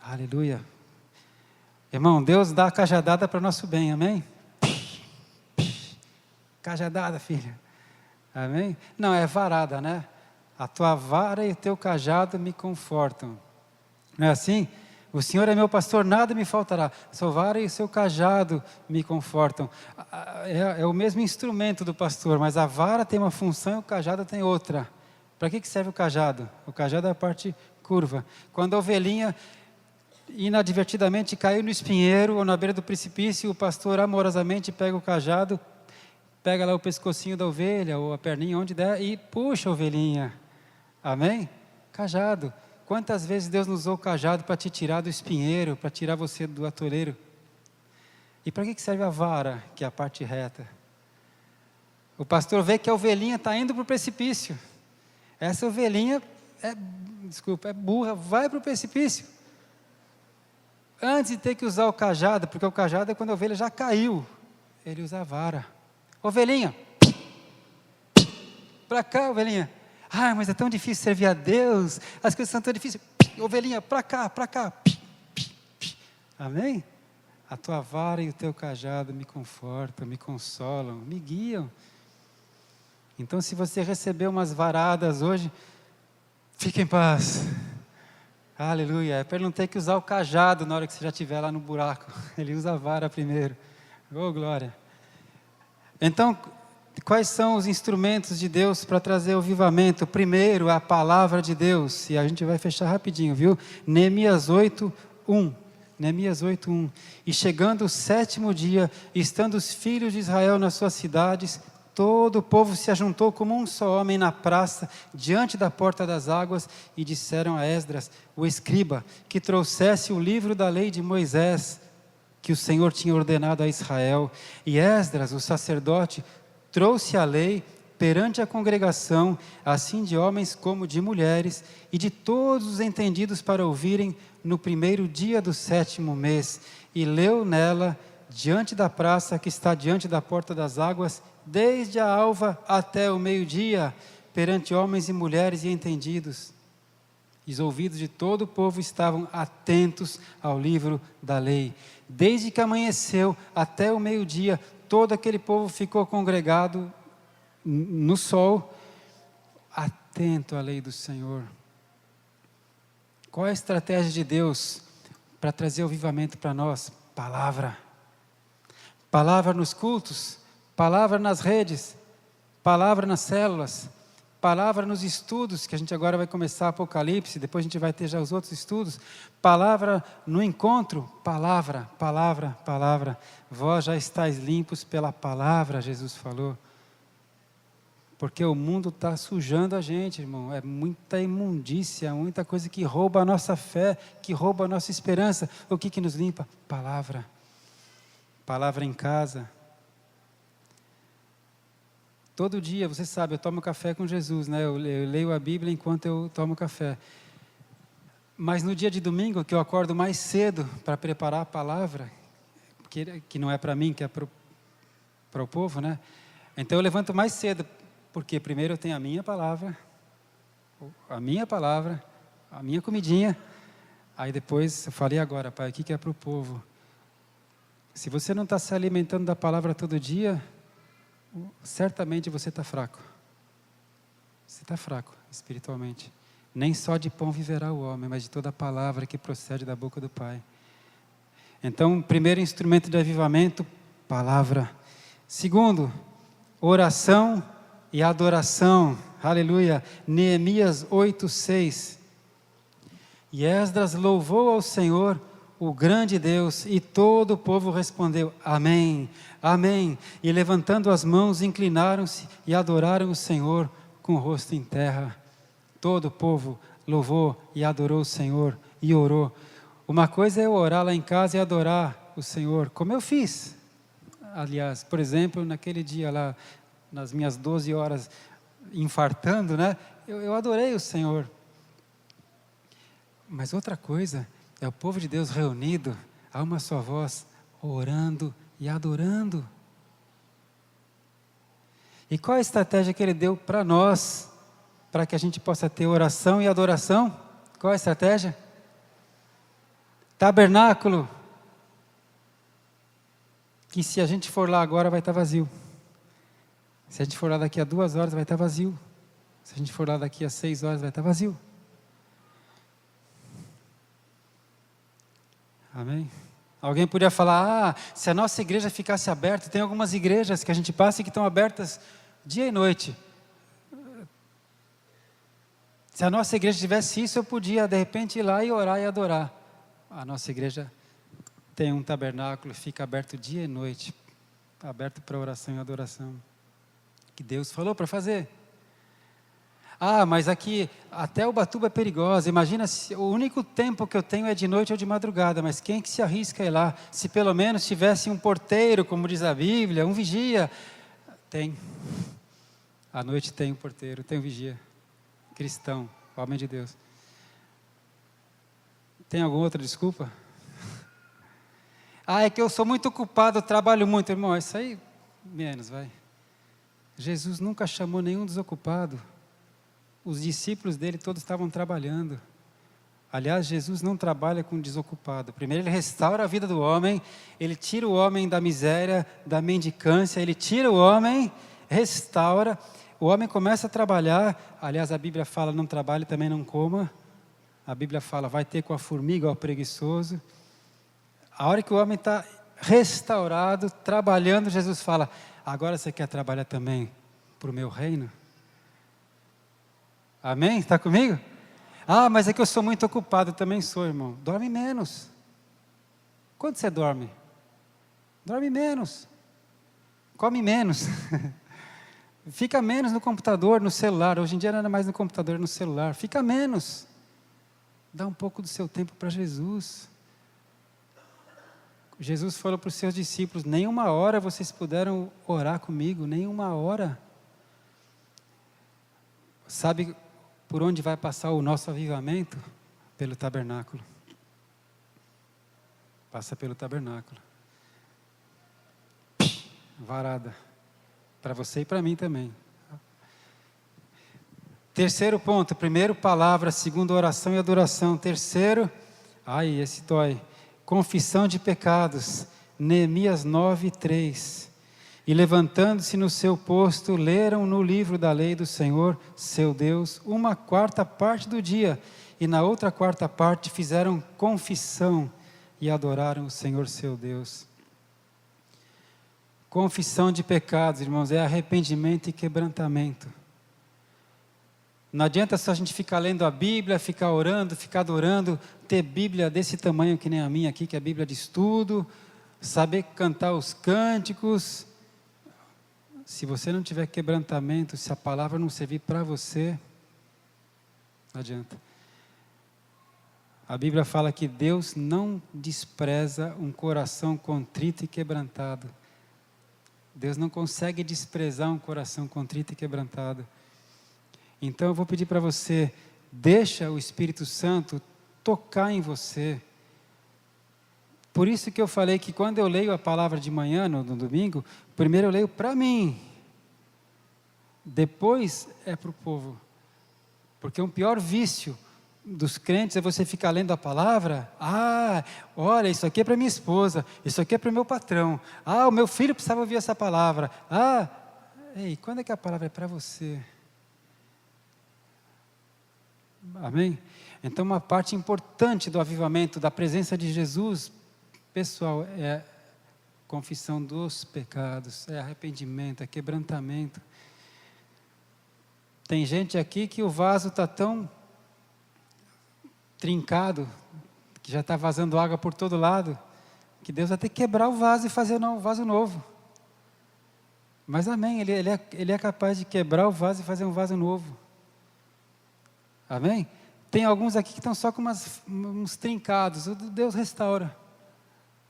Aleluia. Irmão, Deus dá a cajadada para o nosso bem, amém? Cajadada, filha. Amém? Não, é varada, né? A tua vara e o teu cajado me confortam. Não é assim? O Senhor é meu pastor, nada me faltará. Sua vara e o seu cajado me confortam. É o mesmo instrumento do pastor, mas a vara tem uma função e o cajado tem outra. Para que serve o cajado? O cajado é a parte curva. Quando a ovelhinha inadvertidamente caiu no espinheiro ou na beira do precipício, o pastor amorosamente pega o cajado, pega lá o pescocinho da ovelha ou a perninha, onde der, e puxa a ovelhinha. Amém? Cajado. Quantas vezes Deus nos usou o cajado para te tirar do espinheiro, para tirar você do atoleiro? E para que serve a vara, que é a parte reta? O pastor vê que a ovelhinha está indo para o precipício. Essa ovelhinha é burra, vai para o precipício. Antes de ter que usar o cajado, porque o cajado é quando a ovelha já caiu, ele usa a vara. Ovelhinha, para cá, ovelhinha. Mas é tão difícil servir a Deus, as coisas são tão difíceis. Ovelhinha, para cá, para cá. Amém? A tua vara e o teu cajado me confortam, me consolam, me guiam. Então, se você recebeu umas varadas hoje, fique em paz. Aleluia. É para ele não ter que usar o cajado na hora que você já estiver lá no buraco. Ele usa a vara primeiro. Oh, glória. Então, quais são os instrumentos de Deus para trazer o avivamento? Primeiro, a palavra de Deus. E a gente vai fechar rapidinho, viu? Neemias 8:1. Neemias 8:1. E chegando o 7º dia, estando os filhos de Israel nas suas cidades, todo o povo se ajuntou como um só homem na praça, diante da porta das águas, e disseram a Esdras, o escriba, que trouxesse o livro da lei de Moisés, que o Senhor tinha ordenado a Israel. E Esdras, o sacerdote, trouxe a lei perante a congregação, assim de homens como de mulheres, e de todos os entendidos para ouvirem, no 1º dia do 7º mês, e leu nela, diante da praça que está diante da porta das águas, desde a alva até o meio-dia, perante homens e mulheres e entendidos. E os ouvidos de todo o povo estavam atentos ao livro da lei. Desde que amanheceu até o meio-dia, todo aquele povo ficou congregado no sol, atento à lei do Senhor. Qual é a estratégia de Deus para trazer o avivamento para nós? Palavra. Palavra nos cultos, palavra nas redes, palavra nas células, palavra nos estudos, que a gente agora vai começar Apocalipse, depois a gente vai ter já os outros estudos, palavra no encontro, palavra, palavra, palavra. Vós já estáis limpos pela palavra, Jesus falou. Porque o mundo está sujando a gente, irmão. É muita imundícia, muita coisa que rouba a nossa fé, que rouba a nossa esperança. O que nos limpa? Palavra. Palavra em casa. Todo dia, você sabe, eu tomo café com Jesus, né? Eu leio a Bíblia enquanto eu tomo café. Mas no dia de domingo, que eu acordo mais cedo para preparar a palavra, que não é para mim, que é para o povo, né? Então eu levanto mais cedo, porque primeiro eu tenho a minha palavra, a minha comidinha, aí depois eu falei agora, pai, o que é para o povo? Se você não está se alimentando da palavra todo dia, certamente você está fraco. Você está fraco espiritualmente. Nem só de pão viverá o homem, mas de toda a palavra que procede da boca do Pai. Então, o primeiro instrumento de avivamento, palavra. Segundo, oração e adoração. Aleluia. Neemias 8:6. E Esdras louvou ao Senhor, o grande Deus, e todo o povo respondeu, amém, amém. E levantando as mãos, inclinaram-se e adoraram o Senhor com o rosto em terra. Todo o povo louvou e adorou o Senhor e orou. Uma coisa é eu orar lá em casa e adorar o Senhor, como eu fiz. Aliás, por exemplo, naquele dia lá, nas minhas 12 horas, infartando, né? Eu adorei o Senhor. Mas outra coisa é o povo de Deus reunido, a uma só voz, orando e adorando. E qual a estratégia que Ele deu para nós, para que a gente possa ter oração e adoração? Qual a estratégia? Tabernáculo. Que se a gente for lá agora vai estar vazio. Se a gente for lá daqui a 2 horas vai estar vazio. Se a gente for lá daqui a 6 horas vai estar vazio. Amém? Alguém poderia falar, se a nossa igreja ficasse aberta, tem algumas igrejas que a gente passa e que estão abertas dia e noite. Se a nossa igreja tivesse isso, eu podia de repente ir lá e orar e adorar. A nossa igreja tem um tabernáculo, fica aberto dia e noite, aberto para oração e adoração, que Deus falou para fazer. Mas aqui, até Ubatuba é perigosa, imagina se o único tempo que eu tenho é de noite ou de madrugada, mas quem que se arrisca a ir lá? Se pelo menos tivesse um porteiro, como diz a Bíblia, um vigia. Tem, à noite tem um porteiro, tem um vigia, cristão, homem de Deus. Tem alguma outra desculpa? É que eu sou muito ocupado, eu trabalho muito, irmão, isso aí, menos, vai. Jesus nunca chamou nenhum desocupado. Os discípulos dele todos estavam trabalhando. Aliás, Jesus não trabalha com desocupado. Primeiro ele restaura a vida do homem, ele tira o homem da miséria, da mendicância, ele tira o homem, restaura, o homem começa a trabalhar. Aliás, a Bíblia fala, não trabalhe, também não coma. A Bíblia fala, vai ter com a formiga ao preguiçoso. A hora que o homem está restaurado, trabalhando, Jesus fala, agora você quer trabalhar também para o meu reino? Amém? Está comigo? Mas é que eu sou muito ocupado, também sou, irmão. Dorme menos. Quando você dorme? Dorme menos. Come menos. Fica menos no computador, no celular. Hoje em dia não é mais no computador, no celular. Fica menos. Dá um pouco do seu tempo para Jesus. Jesus falou para os seus discípulos, nem 1 hora vocês puderam orar comigo, nem 1 hora. Sabe por onde vai passar o nosso avivamento? Pelo tabernáculo. Passa pelo tabernáculo. Varada. Para você e para mim também. Terceiro ponto. Primeiro, palavra. Segundo, oração e adoração. Terceiro, esse dói. Confissão de pecados. Neemias 9:3. E levantando-se no seu posto, leram no livro da lei do Senhor, seu Deus, 1/4 parte do dia, e na outra 4ª parte fizeram confissão e adoraram o Senhor seu Deus. Confissão de pecados, irmãos, é arrependimento e quebrantamento. Não adianta só a gente ficar lendo a Bíblia, ficar orando, ficar adorando, ter Bíblia desse tamanho que nem a minha aqui, que é a Bíblia de estudo, saber cantar os cânticos. Se você não tiver quebrantamento, se a palavra não servir para você, não adianta. A Bíblia fala que Deus não despreza um coração contrito e quebrantado. Deus não consegue desprezar um coração contrito e quebrantado. Então eu vou pedir para você, deixa o Espírito Santo tocar em você. Por isso que eu falei que quando eu leio a palavra de manhã, no domingo, primeiro eu leio para mim, depois é para o povo. Porque um pior vício dos crentes é você ficar lendo a palavra, olha, isso aqui é para minha esposa, isso aqui é para o meu patrão, o meu filho precisava ouvir essa palavra, ei, quando é que a palavra é para você? Amém? Então uma parte importante do avivamento, da presença de Jesus, pessoal, é confissão dos pecados, é arrependimento, é quebrantamento. Tem gente aqui que o vaso está tão trincado, que já está vazando água por todo lado, que Deus vai ter que quebrar o vaso e fazer um vaso novo. Mas amém, ele é capaz de quebrar o vaso e fazer um vaso novo. Amém? Tem alguns aqui que estão só com uns trincados, Deus restaura.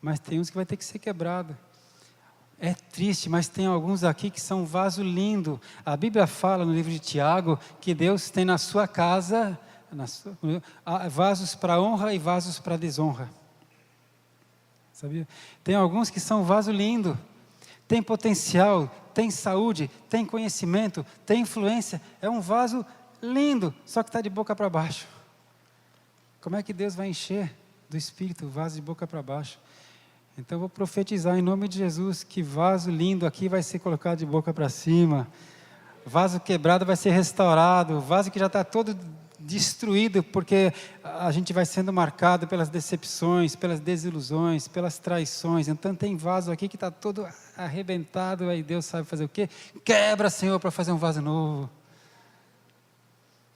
Mas tem uns que vai ter que ser quebrado. É triste, mas tem alguns aqui que são um vaso lindo. A Bíblia fala no livro de Tiago que Deus tem na sua casa vasos para honra e vasos para desonra. Sabia? Tem alguns que são vaso lindo, tem potencial, tem saúde, tem conhecimento, tem influência, é um vaso lindo, só que está de boca para baixo. Como é que Deus vai encher do Espírito o vaso de boca para baixo? Então eu vou profetizar em nome de Jesus que vaso lindo aqui vai ser colocado de boca para cima, vaso quebrado vai ser restaurado, vaso que já está todo destruído, porque a gente vai sendo marcado pelas decepções, pelas desilusões, pelas traições. Então tem vaso aqui que está todo arrebentado, aí Deus sabe fazer o quê? Quebra, Senhor, para fazer um vaso novo.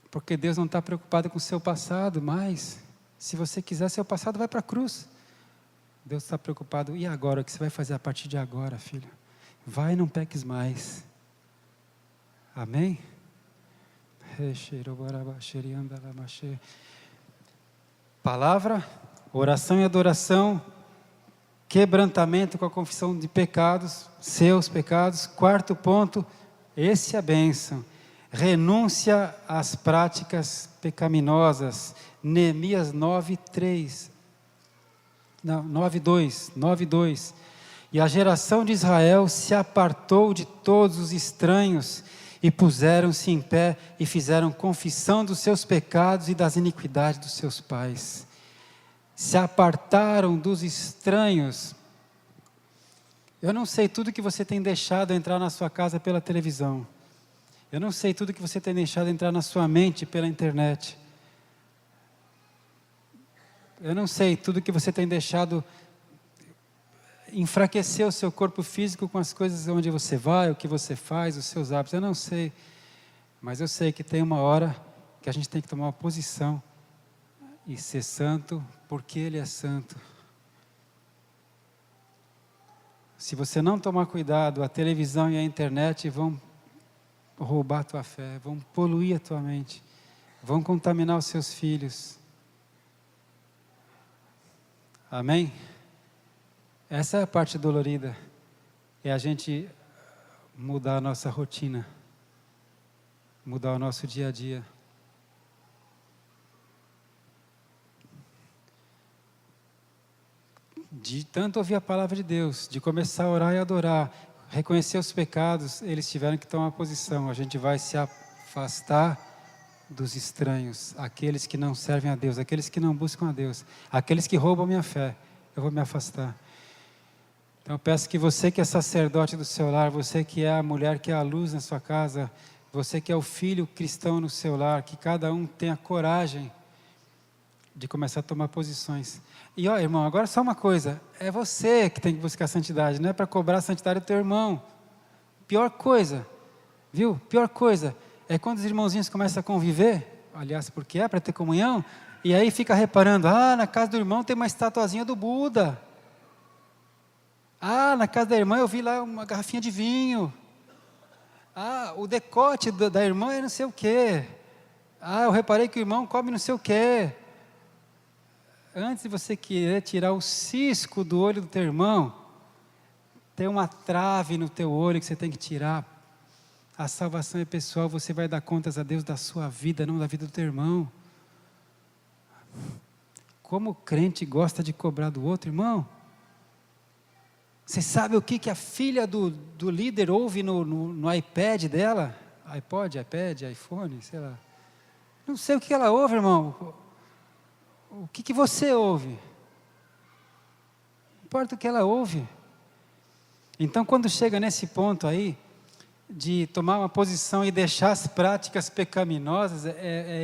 Porque Deus não está preocupado com o seu passado, mas se você quiser, seu passado vai para a cruz. Deus está preocupado, e agora? O que você vai fazer a partir de agora, filho? Vai e não peques mais. Amém? Palavra, oração e adoração, quebrantamento com a confissão de pecados, seus pecados. Quarto ponto, esse é a bênção. Renúncia às práticas pecaminosas. Neemias 9:2. E a geração de Israel se apartou de todos os estranhos e puseram-se em pé e fizeram confissão dos seus pecados e das iniquidades dos seus pais. Se apartaram dos estranhos. Eu não sei tudo que você tem deixado entrar na sua casa pela televisão. Eu não sei tudo que você tem deixado entrar na sua mente pela internet. Eu não sei tudo que você tem deixado enfraquecer o seu corpo físico com as coisas onde você vai, o que você faz, os seus hábitos. Eu não sei, mas eu sei que tem uma hora que a gente tem que tomar uma posição e ser santo, porque Ele é santo. Se você não tomar cuidado, a televisão e a internet vão roubar a tua fé, vão poluir a tua mente, vão contaminar os seus filhos. Amém? Essa é a parte dolorida, é a gente mudar a nossa rotina, mudar o nosso dia a dia. De tanto ouvir a palavra de Deus, de começar a orar e adorar, reconhecer os pecados, eles tiveram que tomar uma posição. A gente vai se afastar dos estranhos, aqueles que não servem a Deus, aqueles que não buscam a Deus, aqueles que roubam minha fé, eu vou me afastar. Então eu peço que você que é sacerdote do seu lar, você que é a mulher que é a luz na sua casa, você que é o filho cristão no seu lar, que cada um tenha coragem de começar a tomar posições. E ó, irmão, agora só uma coisa, é você que tem que buscar a santidade, não é para cobrar a santidade do teu irmão. Pior coisa, viu? Pior coisa é quando os irmãozinhos começam a conviver, aliás, porque é para ter comunhão, e aí fica reparando, na casa do irmão tem uma estatuazinha do Buda. Na casa da irmã eu vi lá uma garrafinha de vinho. O decote da irmã é não sei o quê. Eu reparei que o irmão come não sei o quê. Antes de você querer tirar o cisco do olho do teu irmão, tem uma trave no teu olho que você tem que tirar. A salvação é pessoal, você vai dar contas a Deus da sua vida, não da vida do teu irmão. Como o crente gosta de cobrar do outro, irmão? Você sabe o que a filha do líder ouve no iPad dela? iPod, iPad, iPhone, sei lá. Não sei o que ela ouve, irmão. O que você ouve? Não importa o que ela ouve. Então, quando chega nesse ponto aí, de tomar uma posição e deixar as práticas pecaminosas,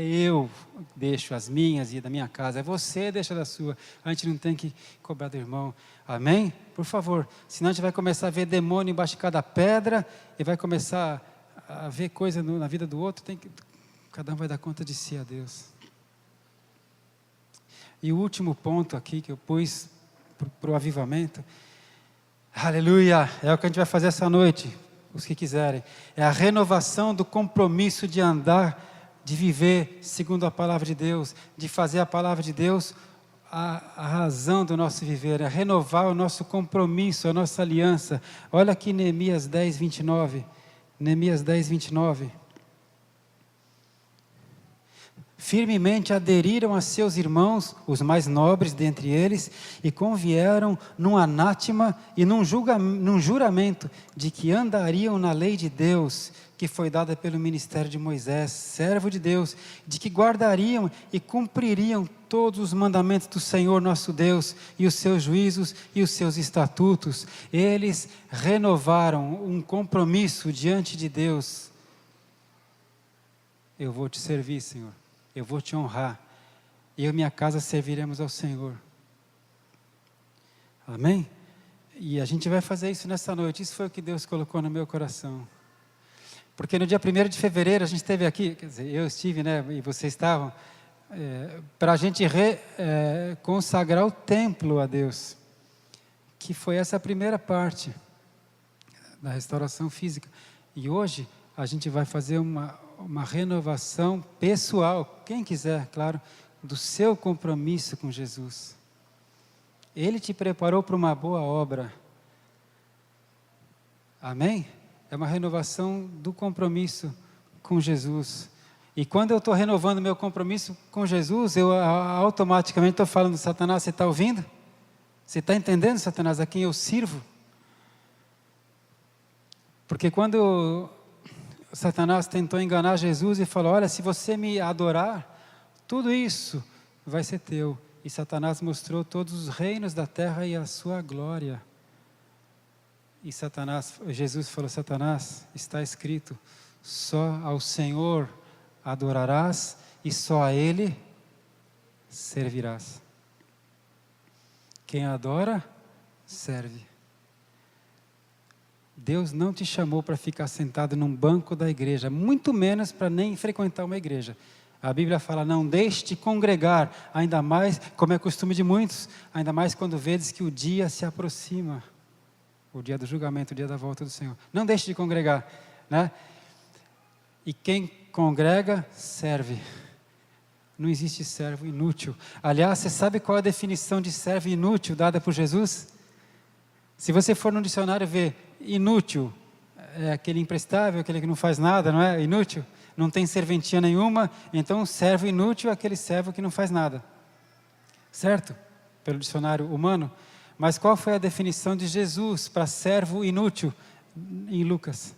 eu deixo as minhas e da minha casa, é você deixa da sua. A gente não tem que cobrar do irmão. Amém? Por favor, senão a gente vai começar a ver demônio embaixo de cada pedra e vai começar a ver coisa na vida do outro. Cada um vai dar conta de si a Deus. E o último ponto aqui que eu pus para o avivamento, aleluia, é o que a gente vai fazer essa noite, os que quiserem, é a renovação do compromisso de andar, de viver segundo a palavra de Deus, de fazer a palavra de Deus a razão do nosso viver, é renovar o nosso compromisso, a nossa aliança. Olha aqui Neemias 10, 29. Neemias 10, 29. Firmemente aderiram a seus irmãos, os mais nobres dentre eles, e convieram num anátema e num juramento de que andariam na lei de Deus, que foi dada pelo ministério de Moisés, servo de Deus, de que guardariam e cumpririam todos os mandamentos do Senhor nosso Deus, e os seus juízos e os seus estatutos. Eles renovaram um compromisso diante de Deus. Eu vou te servir, Senhor. Eu vou te honrar. Eu e minha casa serviremos ao Senhor. Amém? E a gente vai fazer isso nessa noite. Isso foi o que Deus colocou no meu coração. Porque no dia 1º de fevereiro a gente esteve aqui, quer dizer, eu estive, né, e vocês estavam, para a gente consagrar o templo a Deus. Que foi essa primeira parte da restauração física. E hoje a gente vai fazer uma renovação pessoal, quem quiser, claro, do seu compromisso com Jesus. Ele te preparou para uma boa obra. Amém? É uma renovação do compromisso com Jesus. E quando eu estou renovando meu compromisso com Jesus, eu automaticamente estou falando, Satanás, você está ouvindo? Você está entendendo, Satanás, a quem eu sirvo? Porque quando Satanás tentou enganar Jesus e falou, olha, se você me adorar, tudo isso vai ser teu. E Satanás mostrou todos os reinos da terra e a sua glória. E Jesus falou, Satanás, está escrito, só ao Senhor adorarás e só a Ele servirás. Quem adora, serve. Deus não te chamou para ficar sentado num banco da igreja, muito menos para nem frequentar uma igreja. A Bíblia fala, não deixe de congregar, ainda mais, como é costume de muitos, ainda mais quando vedes que o dia se aproxima, o dia do julgamento, o dia da volta do Senhor. Não deixe de congregar, né? E quem congrega, serve. Não existe servo inútil. Aliás, você sabe qual é a definição de servo inútil dada por Jesus? Se você for no dicionário ver, inútil, é aquele imprestável, aquele que não faz nada, não é? Inútil, não tem serventia nenhuma, então servo inútil é aquele servo que não faz nada. Certo? Pelo dicionário humano. Mas qual foi a definição de Jesus para servo inútil em Lucas?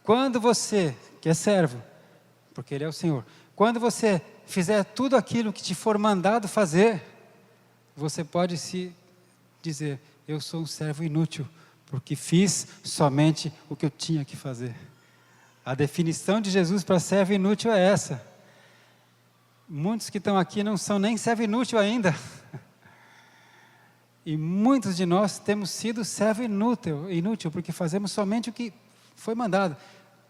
Quando você, que é servo, porque Ele é o Senhor, quando você fizer tudo aquilo que te for mandado fazer, você pode se dizer, eu sou um servo inútil, porque fiz somente o que eu tinha que fazer. A definição de Jesus para servo inútil é essa. Muitos que estão aqui não são nem servo inútil ainda. E muitos de nós temos sido servo inútil, porque fazemos somente o que foi mandado.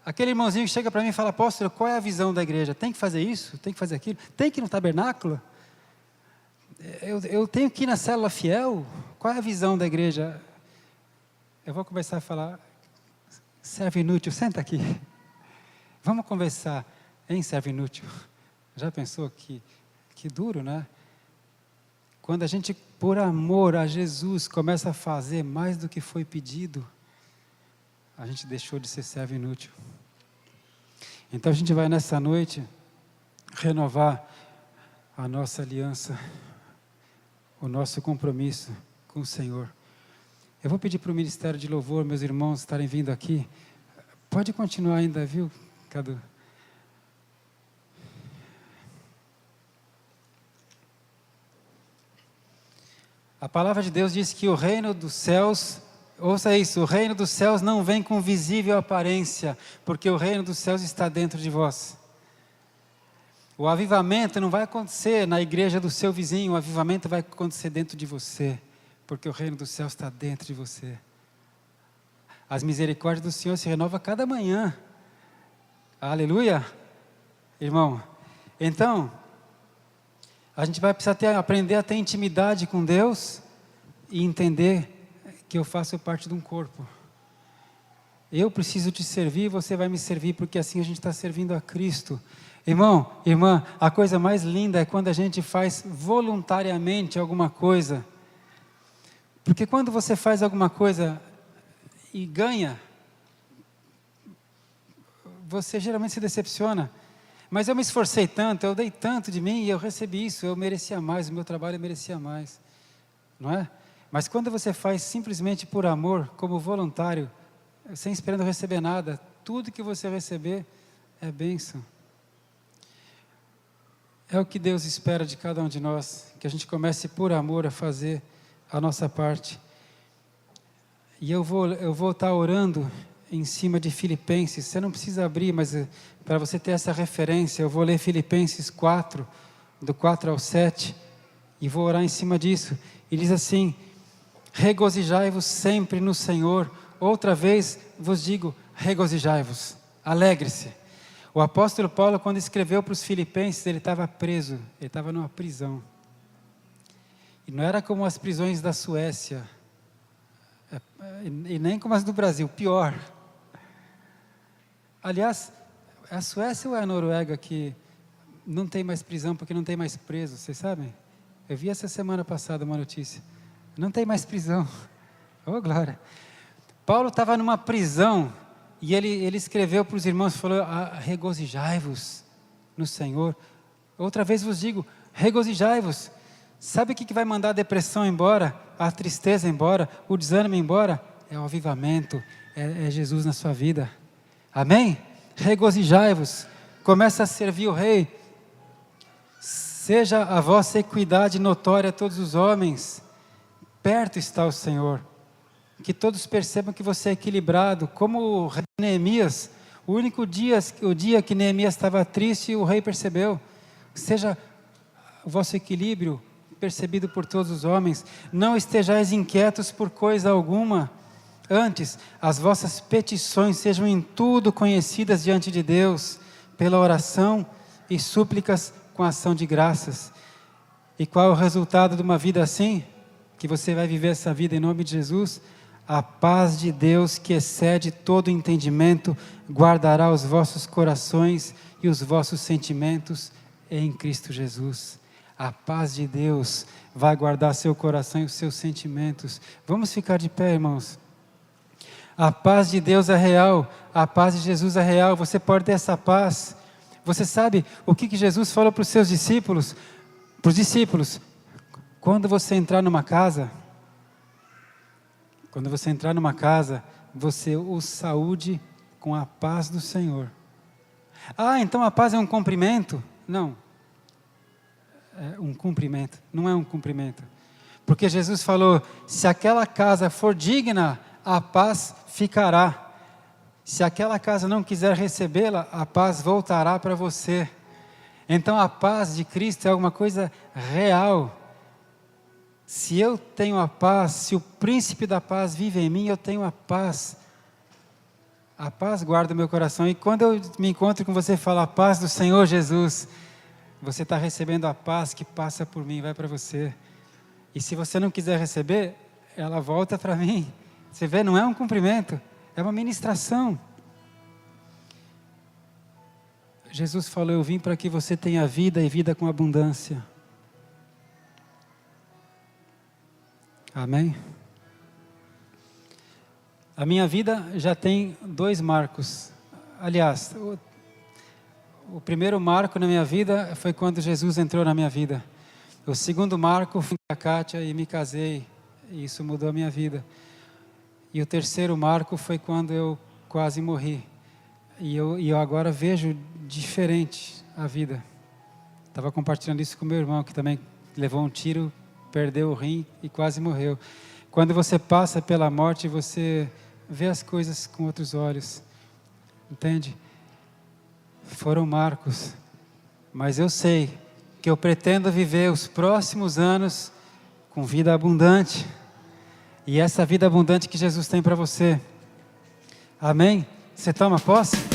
Aquele irmãozinho que chega para mim e fala: apóstolo, qual é a visão da igreja? Tem que fazer isso? Tem que fazer aquilo? Tem que ir no tabernáculo? Eu tenho que ir na célula fiel? Qual é a visão da igreja? Eu vou começar a falar: servo inútil, senta aqui. Vamos conversar em servo inútil. Já pensou que duro, né? Quando a gente, por amor a Jesus, começa a fazer mais do que foi pedido, a gente deixou de ser servo inútil. Então a gente vai nessa noite renovar a nossa aliança, o nosso compromisso com o Senhor. Eu vou pedir para o Ministério de Louvor, meus irmãos, estarem vindo aqui. Pode continuar ainda, viu, Cadu? A palavra de Deus diz que o reino dos céus, ouça isso, o reino dos céus não vem com visível aparência, porque o reino dos céus está dentro de vós. O avivamento não vai acontecer na igreja do seu vizinho, o avivamento vai acontecer dentro de você, porque o reino dos céus está dentro de você. As misericórdias do Senhor se renovam a cada manhã. Aleluia, irmão. Então, a gente vai precisar aprender a ter intimidade com Deus e entender que eu faço parte de um corpo. Eu preciso te servir, você vai me servir, porque assim a gente está servindo a Cristo. Irmão, irmã, a coisa mais linda é quando a gente faz voluntariamente alguma coisa. Porque quando você faz alguma coisa e ganha, você geralmente se decepciona. Mas eu me esforcei tanto, eu dei tanto de mim e eu recebi isso, eu merecia mais, o meu trabalho merecia mais. Não é? Mas quando você faz simplesmente por amor, como voluntário, sem esperando receber nada, tudo que você receber é bênção. É o que Deus espera de cada um de nós, que a gente comece por amor a fazer a nossa parte. E eu vou estar orando em cima de Filipenses. Você não precisa abrir, mas para você ter essa referência, eu vou ler Filipenses 4, do 4 ao 7, e vou orar em cima disso. E diz assim: regozijai-vos sempre no Senhor. Outra vez vos digo, regozijai-vos, alegre-se. O apóstolo Paulo, quando escreveu para os filipenses, ele estava preso, ele estava numa prisão. E não era como as prisões da Suécia, e nem como as do Brasil, pior. Aliás, a Suécia ou a Noruega que não tem mais prisão porque não tem mais preso, vocês sabem? Eu vi essa semana passada uma notícia. Não tem mais prisão. Oh, glória. Paulo estava numa prisão e ele escreveu para os irmãos, falou: regozijai-vos no Senhor. Outra vez vos digo, regozijai-vos. Sabe o que vai mandar a depressão embora, a tristeza embora, o desânimo embora? É o avivamento, é Jesus na sua vida. Amém? Regozijai-vos, começa a servir o Rei. Seja a vossa equidade notória a todos os homens. Perto está o Senhor. Que todos percebam que você é equilibrado, como o rei Neemias. O dia que Neemias estava triste, o rei percebeu. Seja o vosso equilíbrio percebido por todos os homens. Não estejais inquietos por coisa alguma. Antes, as vossas petições sejam em tudo conhecidas diante de Deus, pela oração e súplicas com ação de graças. E qual é o resultado de uma vida assim? Que você vai viver essa vida em nome de Jesus? A paz de Deus, que excede todo entendimento, guardará os vossos corações e os vossos sentimentos em Cristo Jesus. A paz de Deus vai guardar seu coração e os seus sentimentos. Vamos ficar de pé, irmãos. A paz de Deus é real, a paz de Jesus é real, você pode ter essa paz. Você sabe o que Jesus falou para os seus discípulos? Para os discípulos: quando você entrar numa casa, você os saúde com a paz do Senhor. Então a paz é um cumprimento? Não. É um cumprimento, não é um cumprimento. Porque Jesus falou: se aquela casa for digna, a paz ficará. Se aquela casa não quiser recebê-la, a paz voltará para você. Então a paz de Cristo é alguma coisa real. Se eu tenho a paz, se o príncipe da paz vive em mim, eu tenho a paz. A paz guarda o meu coração. E quando eu me encontro com você e falo a paz do Senhor Jesus, você está recebendo a paz que passa por mim, vai para você. E se você não quiser receber, ela volta para mim. Você vê, não é um cumprimento, é uma ministração. Jesus falou, eu vim para que você tenha vida e vida com abundância. Amém? A minha vida já tem 2 marcos. Aliás, o primeiro marco na minha vida foi quando Jesus entrou na minha vida. O segundo marco foi a Kátia e me casei. E isso mudou a minha vida. E o terceiro marco foi quando eu quase morri. E eu agora vejo diferente a vida. Estava compartilhando isso com meu irmão, que também levou um tiro, perdeu o rim e quase morreu. Quando você passa pela morte, você vê as coisas com outros olhos. Entende? Foram marcos. Mas eu sei que eu pretendo viver os próximos anos com vida abundante. E essa vida abundante que Jesus tem para você. Amém? Você toma posse?